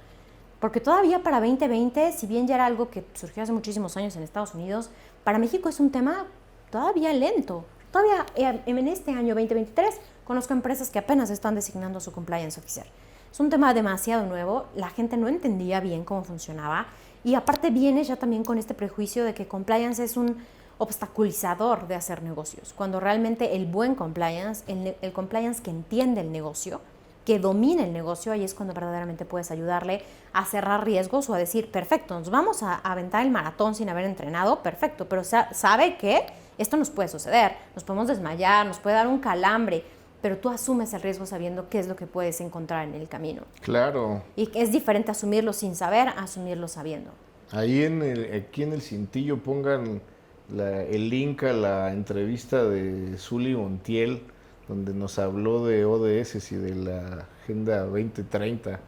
Porque todavía para 2020, si bien ya era algo que surgió hace muchísimos años en Estados Unidos, para México es un tema todavía lento. Todavía en este año 2023 conozco empresas que apenas están designando su compliance oficial. Es un tema demasiado nuevo, la gente no entendía bien cómo funcionaba y aparte viene ya también con este prejuicio de que compliance es un obstaculizador de hacer negocios, cuando realmente el buen compliance, el compliance que entiende el negocio, que domina el negocio, ahí es cuando verdaderamente puedes ayudarle a cerrar riesgos o a decir, perfecto, nos vamos a aventar el maratón sin haber entrenado, perfecto, pero sabe que esto nos puede suceder, nos podemos desmayar, nos puede dar un calambre, pero tú asumes el riesgo sabiendo qué es lo que puedes encontrar en el camino. Claro. Y es diferente asumirlo sin saber a asumirlo sabiendo. Ahí aquí en el cintillo pongan el link a la entrevista de Zuli Montiel, donde nos habló de ODS y de la Agenda 2030.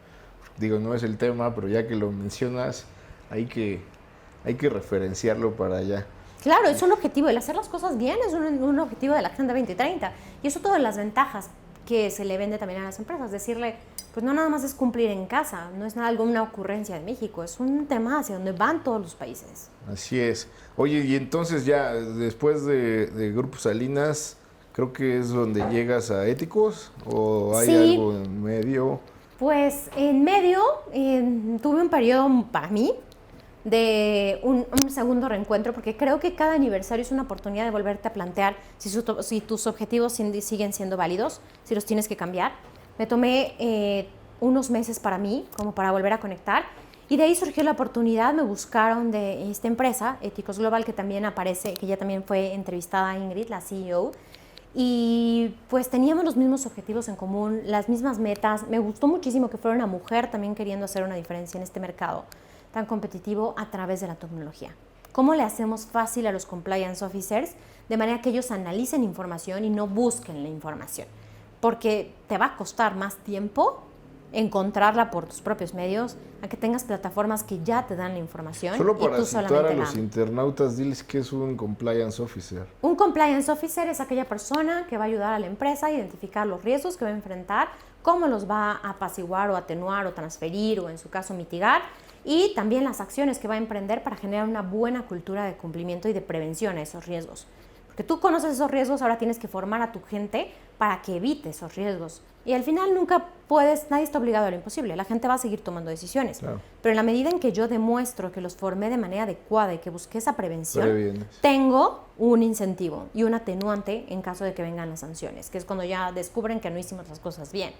Digo, no es el tema, pero ya que lo mencionas, hay que referenciarlo para allá. Claro, es un objetivo, el hacer las cosas bien es un objetivo de la Agenda 2030. Y eso todas las ventajas que se le vende también a las empresas. Decirle, pues no nada más es cumplir en casa, no es nada alguna ocurrencia de México, es un tema hacia donde van todos los países. Así es. Oye, y entonces ya después de Grupo Salinas, creo que es donde llegas a Éticos, ¿o hay algo en medio? Pues en medio tuve un periodo para mí de un segundo reencuentro, porque creo que cada aniversario es una oportunidad de volverte a plantear si tus objetivos siguen siendo válidos, si los tienes que cambiar. Me tomé unos meses para mí, como para volver a conectar, y de ahí surgió la oportunidad, me buscaron de esta empresa, Éticos Global, que también aparece, que ya también fue entrevistada Ingrid, la CEO, y pues teníamos los mismos objetivos en común, las mismas metas. Me gustó muchísimo que fuera una mujer también queriendo hacer una diferencia en este mercado tan competitivo a través de la tecnología. ¿Cómo le hacemos fácil a los compliance officers de manera que ellos analicen información y no busquen la información? Porque te va a costar más tiempo encontrarla por tus propios medios a que tengas plataformas que ya te dan la información. Solo para situar a los internautas, diles qué es un compliance officer. Un compliance officer es aquella persona que va a ayudar a la empresa a identificar los riesgos que va a enfrentar, cómo los va a apaciguar o atenuar o transferir o en su caso mitigar, y también las acciones que va a emprender para generar una buena cultura de cumplimiento y de prevención a esos riesgos. Porque tú conoces esos riesgos, ahora tienes que formar a tu gente para que evite esos riesgos. Y al final nadie está obligado a lo imposible, la gente va a seguir tomando decisiones. Claro. Pero en la medida en que yo demuestro que los formé de manera adecuada y que busqué esa prevención, tengo un incentivo y un atenuante en caso de que vengan las sanciones, que es cuando ya descubren que no hicimos las cosas bien.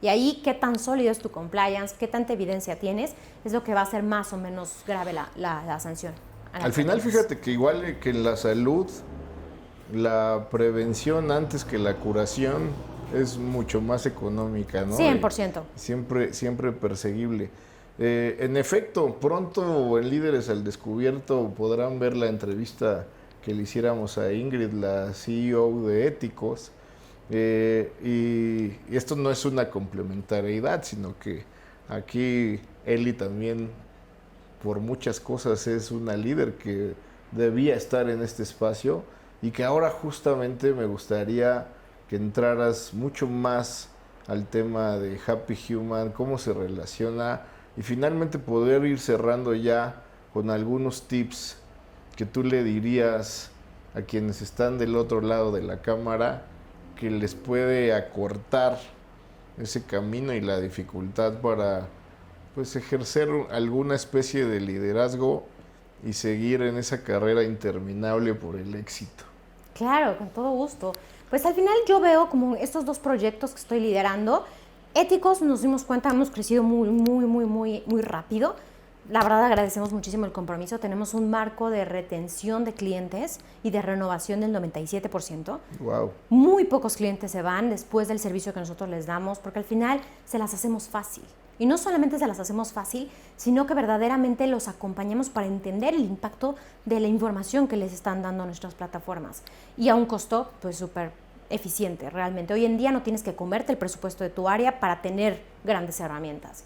Y ahí, qué tan sólido es tu compliance, qué tanta evidencia tienes, es lo que va a hacer más o menos grave la sanción. Al final, fíjate que igual que en la salud, la prevención antes que la curación es mucho más económica, ¿no? 100%. Siempre perseguible. En efecto, pronto en Líderes al Descubierto podrán ver la entrevista que le hiciéramos a Ingrid, la CEO de Éticos. Y esto no es una complementariedad, sino que aquí Eli también, por muchas cosas, es una líder que debía estar en este espacio y que ahora justamente me gustaría que entraras mucho más al tema de Happy Human, cómo se relaciona y finalmente poder ir cerrando ya con algunos tips que tú le dirías a quienes están del otro lado de la cámara que les puede acortar ese camino y la dificultad para pues ejercer alguna especie de liderazgo y seguir en esa carrera interminable por el éxito. Claro, con todo gusto. Pues al final yo veo como estos dos proyectos que estoy liderando, Éticos, nos dimos cuenta, hemos crecido muy rápido. La verdad agradecemos muchísimo el compromiso. Tenemos un marco de retención de clientes y de renovación del 97%. Wow. Muy pocos clientes se van después del servicio que nosotros les damos, porque al final se las hacemos fácil. Y no solamente se las hacemos fácil, sino que verdaderamente los acompañamos para entender el impacto de la información que les están dando nuestras plataformas. Y a un costo pues súper eficiente realmente. Hoy en día no tienes que comerte el presupuesto de tu área para tener grandes herramientas.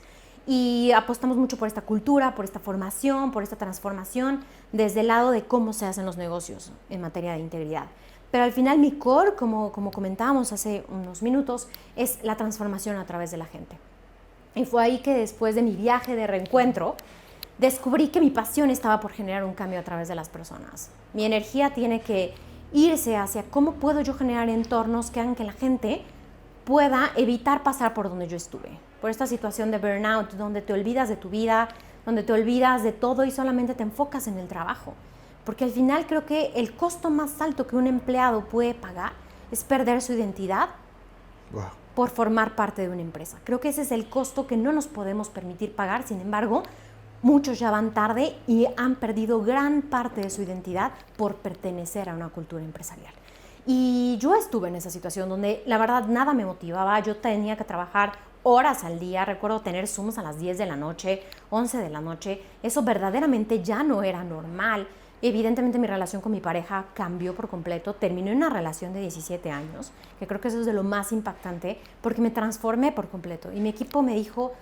Y apostamos mucho por esta cultura, por esta formación, por esta transformación desde el lado de cómo se hacen los negocios en materia de integridad. Pero al final mi core, como comentábamos hace unos minutos, es la transformación a través de la gente. Y fue ahí que después de mi viaje de reencuentro, descubrí que mi pasión estaba por generar un cambio a través de las personas. Mi energía tiene que irse hacia cómo puedo yo generar entornos que hagan que la gente pueda evitar pasar por donde yo estuve. Por esta situación de burnout, donde te olvidas de tu vida, donde te olvidas de todo y solamente te enfocas en el trabajo. Porque al final creo que el costo más alto que un empleado puede pagar es perder su identidad por formar parte de una empresa. Creo que ese es el costo que no nos podemos permitir pagar. Sin embargo, muchos ya van tarde y han perdido gran parte de su identidad por pertenecer a una cultura empresarial. Y yo estuve en esa situación donde la verdad nada me motivaba, yo tenía que trabajar horas al día, recuerdo tener Zooms a las 10 de la noche, 11 de la noche, eso verdaderamente ya no era normal. Evidentemente mi relación con mi pareja cambió por completo, terminé una relación de 17 años, que creo que eso es de lo más impactante, porque me transformé por completo y mi equipo me dijo,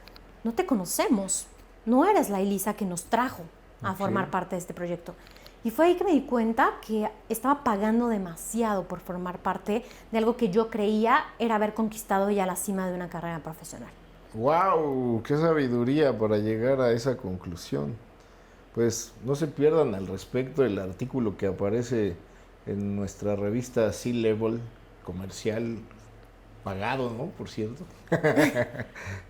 no te conocemos, no eres la Elisa que nos trajo a formar parte de este proyecto. Y fue ahí que me di cuenta que estaba pagando demasiado por formar parte de algo que yo creía era haber conquistado ya la cima de una carrera profesional. ¡Wow! ¡Qué sabiduría para llegar a esa conclusión! Pues no se pierdan al respecto el artículo que aparece en nuestra revista C-Level comercial, pagado, ¿no? Por cierto.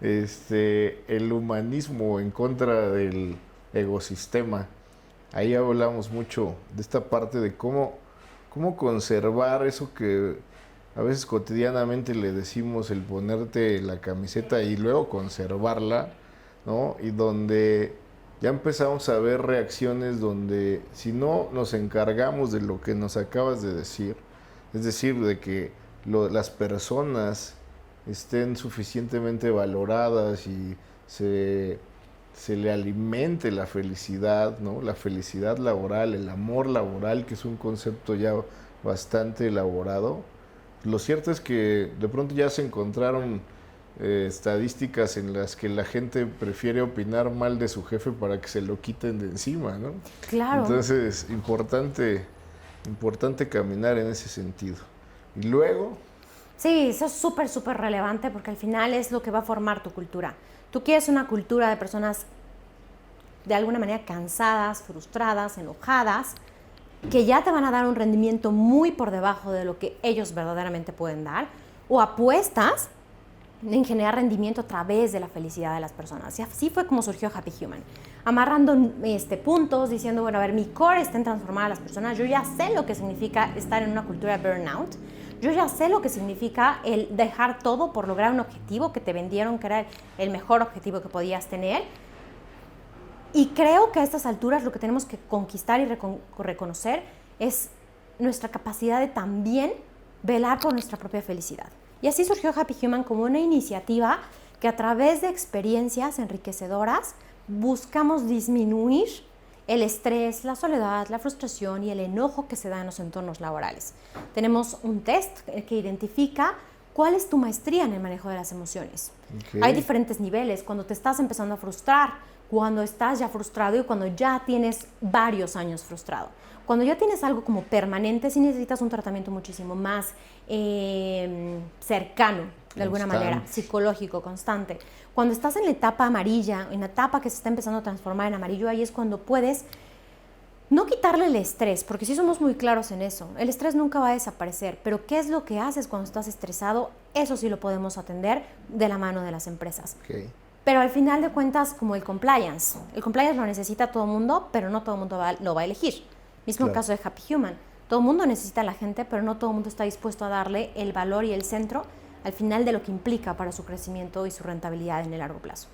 El humanismo en contra del ecosistema. Ahí hablamos mucho de esta parte de cómo conservar eso que a veces cotidianamente le decimos el ponerte la camiseta y luego conservarla, ¿no? Y donde ya empezamos a ver reacciones donde si no nos encargamos de lo que nos acabas de decir, es decir, de que las personas estén suficientemente valoradas y se le alimente la felicidad, ¿no? La felicidad laboral, el amor laboral, que es un concepto ya bastante elaborado. Lo cierto es que de pronto ya se encontraron estadísticas en las que la gente prefiere opinar mal de su jefe para que se lo quiten de encima, ¿no? Claro. Entonces, importante caminar en ese sentido. Y luego... Sí, eso es súper, súper relevante porque al final es lo que va a formar tu cultura. Tú quieres una cultura de personas de alguna manera cansadas, frustradas, enojadas, que ya te van a dar un rendimiento muy por debajo de lo que ellos verdaderamente pueden dar, o apuestas en generar rendimiento a través de la felicidad de las personas. Y así fue como surgió Happy Human, amarrando puntos, diciendo, bueno, a ver, mi core está en transformar a las personas, yo ya sé lo que significa estar en una cultura de burnout, yo ya sé lo que significa el dejar todo por lograr un objetivo que te vendieron que era el mejor objetivo que podías tener. Y creo que a estas alturas lo que tenemos que conquistar y reconocer es nuestra capacidad de también velar por nuestra propia felicidad. Y así surgió Happy Human como una iniciativa que a través de experiencias enriquecedoras buscamos disminuir el estrés, la soledad, la frustración y el enojo que se da en los entornos laborales. Tenemos un test que identifica cuál es tu maestría en el manejo de las emociones. Okay. Hay diferentes niveles, cuando te estás empezando a frustrar, cuando estás ya frustrado y cuando ya tienes varios años frustrado. Cuando ya tienes algo como permanente, sí necesitas un tratamiento muchísimo más cercano, de alguna manera, psicológico, constante. Cuando estás en la etapa amarilla, en la etapa que se está empezando a transformar en amarillo, ahí es cuando puedes no quitarle el estrés, porque sí somos muy claros en eso. El estrés nunca va a desaparecer, pero ¿qué es lo que haces cuando estás estresado? Eso sí lo podemos atender de la mano de las empresas. Okay. Pero al final de cuentas, como el compliance lo necesita todo el mundo, pero no todo el mundo lo va a elegir. Mismo caso de Happy Human. Todo el mundo necesita a la gente, pero no todo el mundo está dispuesto a darle el valor y el centro al final de lo que implica para su crecimiento y su rentabilidad en el largo plazo.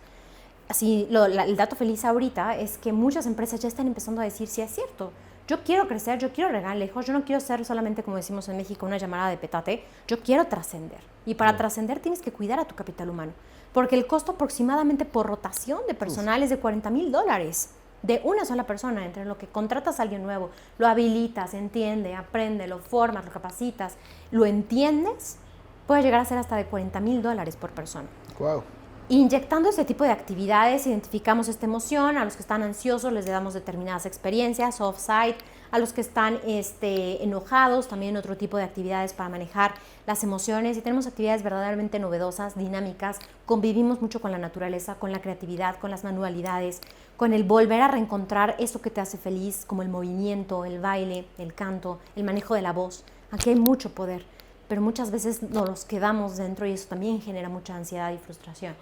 Así, el dato feliz ahorita es que muchas empresas ya están empezando a decir, sí es cierto, yo quiero crecer, yo quiero llegar lejos, yo no quiero ser solamente, como decimos en México, una llamada de petate, yo quiero trascender. Y para trascender tienes que cuidar a tu capital humano, porque el costo aproximadamente por rotación de personal es de $40,000 de una sola persona, entre lo que contratas a alguien nuevo, lo habilitas, entiende, aprende, lo formas, lo capacitas, lo entiendes, puede llegar a ser hasta de $40,000 por persona. Wow. Inyectando ese tipo de actividades, identificamos esta emoción, a los que están ansiosos les damos determinadas experiencias, off-site, a los que están enojados, también otro tipo de actividades para manejar las emociones, y tenemos actividades verdaderamente novedosas, dinámicas, convivimos mucho con la naturaleza, con la creatividad, con las manualidades, con el volver a reencontrar eso que te hace feliz, como el movimiento, el baile, el canto, el manejo de la voz. Aquí hay mucho poder, pero muchas veces nos quedamos dentro y eso también genera mucha ansiedad y frustración.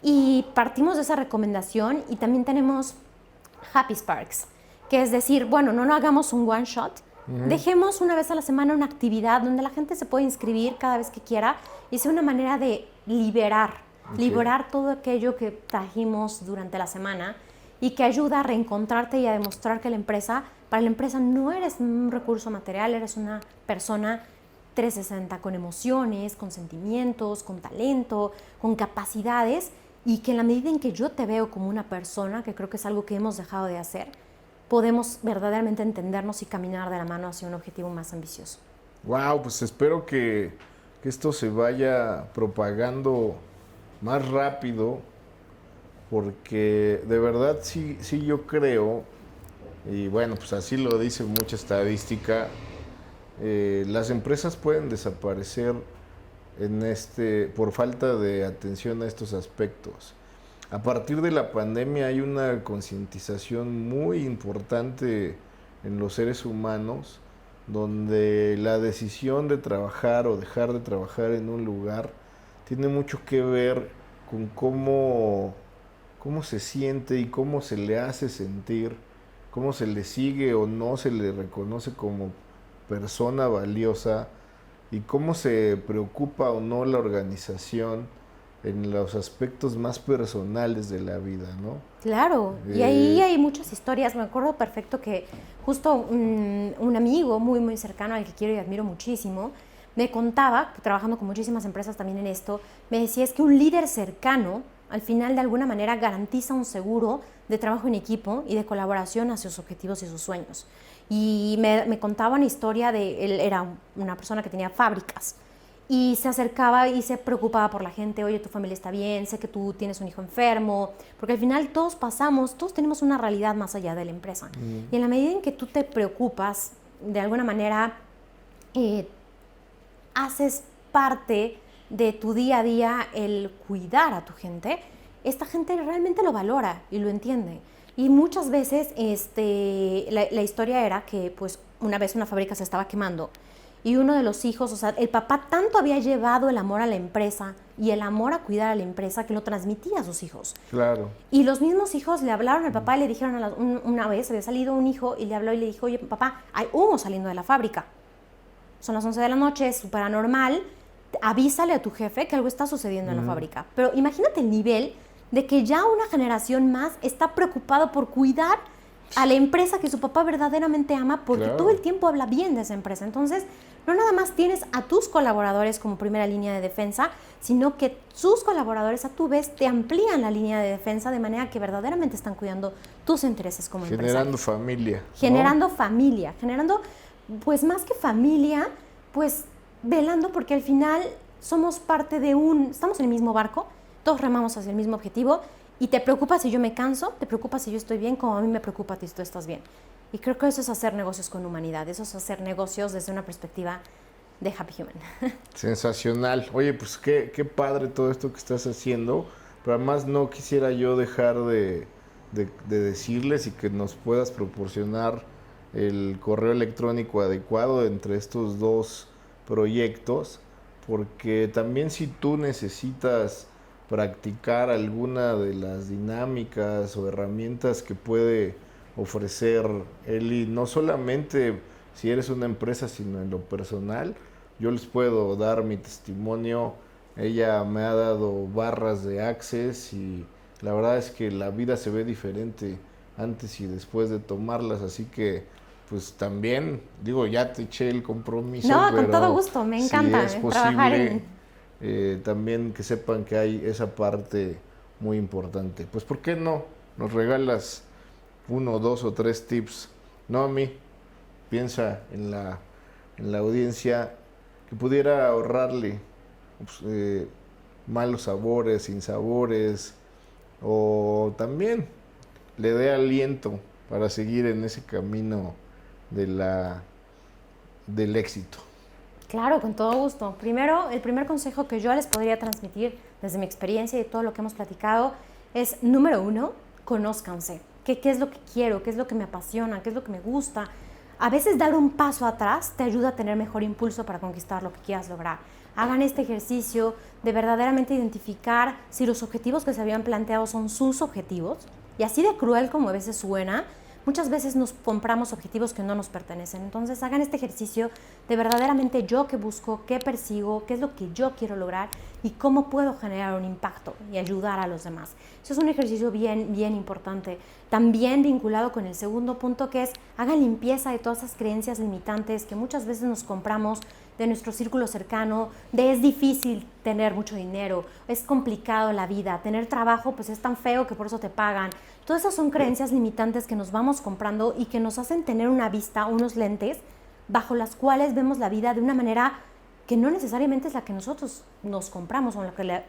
Y partimos de esa recomendación y también tenemos Happy Sparks, que es decir, bueno, no hagamos un one shot, dejemos una vez a la semana una actividad donde la gente se puede inscribir cada vez que quiera y sea una manera de liberar todo aquello que trajimos durante la semana y que ayuda a reencontrarte y a demostrar que para la empresa no eres un recurso material, eres una persona 360, con emociones, con sentimientos, con talento, con capacidades, y que en la medida en que yo te veo como una persona, que creo que es algo que hemos dejado de hacer, podemos verdaderamente entendernos y caminar de la mano hacia un objetivo más ambicioso. Wow, pues espero que esto se vaya propagando más rápido, porque de verdad sí, sí yo creo, y bueno, pues así lo dice mucha estadística, las empresas pueden desaparecer por falta de atención a estos aspectos. A partir de la pandemia hay una concientización muy importante en los seres humanos, donde la decisión de trabajar o dejar de trabajar en un lugar tiene mucho que ver con cómo se siente y cómo se le hace sentir, cómo se le sigue o no se le reconoce como persona valiosa, y cómo se preocupa o no la organización en los aspectos más personales de la vida, ¿no? Claro, y ahí hay muchas historias. Me acuerdo perfecto que justo un amigo muy, muy cercano al que quiero y admiro muchísimo, me contaba, trabajando con muchísimas empresas también en esto, me decía es que un líder cercano al final de alguna manera garantiza un seguro de trabajo en equipo y de colaboración hacia sus objetivos y sus sueños. Y me contaba una historia él era una persona que tenía fábricas y se acercaba y se preocupaba por la gente. Oye, tu familia está bien, sé que tú tienes un hijo enfermo, porque al final todos tenemos una realidad más allá de la empresa. Y en la medida en que tú te preocupas, de alguna manera haces parte de tu día a día el cuidar a tu gente, esta gente realmente lo valora y lo entiende. Y muchas veces la historia era que pues una vez una fábrica se estaba quemando y uno de los hijos, o sea, el papá tanto había llevado el amor a la empresa y el amor a cuidar a la empresa que lo transmitía a sus hijos. Claro. Y los mismos hijos le hablaron al papá y le dijeron una vez, había salido un hijo y le habló y le dijo, oye papá, hay humo saliendo de la fábrica. Son las 11 de la noche, es súper anormal, avísale a tu jefe que algo está sucediendo en la fábrica. Pero imagínate el nivel de que ya una generación más está preocupado por cuidar a la empresa que su papá verdaderamente ama, porque Claro. todo el tiempo habla bien de esa empresa. Entonces, no nada más tienes a tus colaboradores como primera línea de defensa, sino que sus colaboradores a tu vez te amplían la línea de defensa de manera que verdaderamente están cuidando tus intereses como empresario. Generando familia, ¿no? Generando familia, generando, pues más que familia, pues velando, porque al final somos parte de estamos en el mismo barco, todos remamos hacia el mismo objetivo, y te preocupa si yo me canso, te preocupa si yo estoy bien, como a mí me preocupa si tú estás bien. Y creo que eso es hacer negocios con humanidad, eso es hacer negocios desde una perspectiva de Happy Human. Sensacional. Oye, pues qué padre todo esto que estás haciendo, pero además no quisiera yo dejar de decirles y que nos puedas proporcionar el correo electrónico adecuado entre estos dos proyectos, porque también si tú necesitas practicar alguna de las dinámicas o herramientas que puede ofrecer Eli, no solamente si eres una empresa, sino en lo personal, yo les puedo dar mi testimonio. Ella me ha dado barras de Access y la verdad es que la vida se ve diferente antes y después de tomarlas, así que pues también, digo, ya te eché el compromiso. No, pero con todo gusto, me encanta si es trabajar posible, también que sepan que hay esa parte muy importante. Pues ¿por qué no? Nos regalas 1, 2 o 3 tips. No a mí, piensa en la audiencia que pudiera ahorrarle pues, malos sabores, sinsabores, o también le dé aliento para seguir en ese camino del éxito. Claro, con todo gusto. Primero, el primer consejo que yo les podría transmitir desde mi experiencia y de todo lo que hemos platicado es, número 1, conózcanse. ¿Qué es lo que quiero? ¿Qué es lo que me apasiona? ¿Qué es lo que me gusta? A veces dar un paso atrás te ayuda a tener mejor impulso para conquistar lo que quieras lograr. Hagan este ejercicio de verdaderamente identificar si los objetivos que se habían planteado son sus objetivos. Y así de cruel como a veces suena, muchas veces nos compramos objetivos que no nos pertenecen. Entonces hagan este ejercicio de verdaderamente yo qué busco, qué persigo, qué es lo que yo quiero lograr y cómo puedo generar un impacto y ayudar a los demás. Eso es un ejercicio bien, bien importante. También vinculado con el segundo punto, que es hagan limpieza de todas esas creencias limitantes que muchas veces nos compramos, de nuestro círculo cercano, de es difícil tener mucho dinero, es complicado la vida, tener trabajo pues es tan feo que por eso te pagan. Todas esas son creencias limitantes que nos vamos comprando y que nos hacen tener una vista, unos lentes, bajo las cuales vemos la vida de una manera que no necesariamente es la que nosotros nos compramos o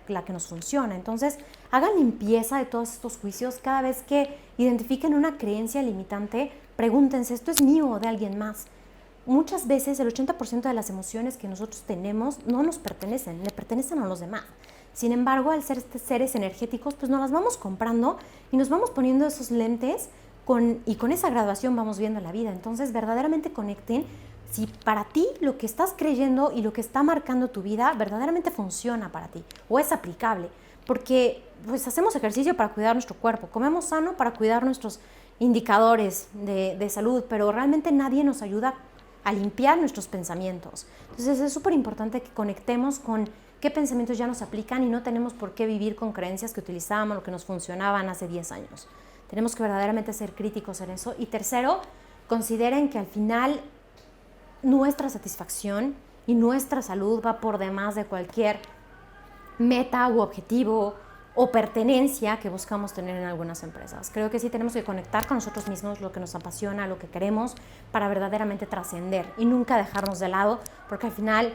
la que nos funciona. Entonces, hagan limpieza de todos estos juicios. Cada vez que identifiquen una creencia limitante, pregúntense, ¿esto es mío o de alguien más? Muchas veces el 80% de las emociones que nosotros tenemos no nos pertenecen, le pertenecen a los demás. Sin embargo, al ser seres energéticos, pues nos las vamos comprando y nos vamos poniendo esos lentes y con esa graduación vamos viendo la vida. Entonces, verdaderamente conecten si para ti lo que estás creyendo y lo que está marcando tu vida verdaderamente funciona para ti o es aplicable. Porque pues hacemos ejercicio para cuidar nuestro cuerpo, comemos sano para cuidar nuestros indicadores de salud, pero realmente nadie nos ayuda a limpiar nuestros pensamientos. Entonces es súper importante que conectemos con qué pensamientos ya nos aplican y no tenemos por qué vivir con creencias que utilizábamos o que nos funcionaban hace 10 años. Tenemos que verdaderamente ser críticos en eso. Y tercero, consideren que al final nuestra satisfacción y nuestra salud va por demás de cualquier meta u objetivo o pertenencia que buscamos tener en algunas empresas. Creo que sí tenemos que conectar con nosotros mismos, lo que nos apasiona, lo que queremos, para verdaderamente trascender y nunca dejarnos de lado, porque al final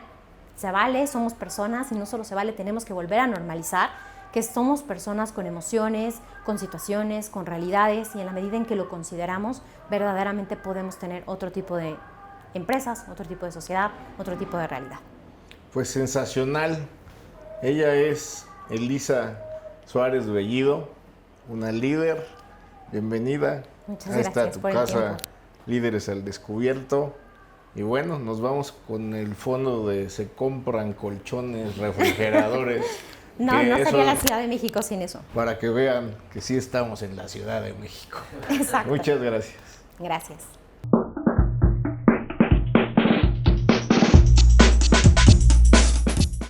se vale, somos personas y no solo se vale, tenemos que volver a normalizar que somos personas con emociones, con situaciones, con realidades, y en la medida en que lo consideramos, verdaderamente podemos tener otro tipo de empresas, otro tipo de sociedad, otro tipo de realidad. Pues sensacional. Ella es Elisa Suárez Bellido, una líder. Bienvenida. Muchas Ahí gracias está tu por el casa, tiempo. Líderes al Descubierto. Y bueno, nos vamos con el fondo de se compran colchones, refrigeradores. No sería la Ciudad de México sin eso. Para que vean que sí estamos en la Ciudad de México. Exacto. Muchas gracias. Gracias.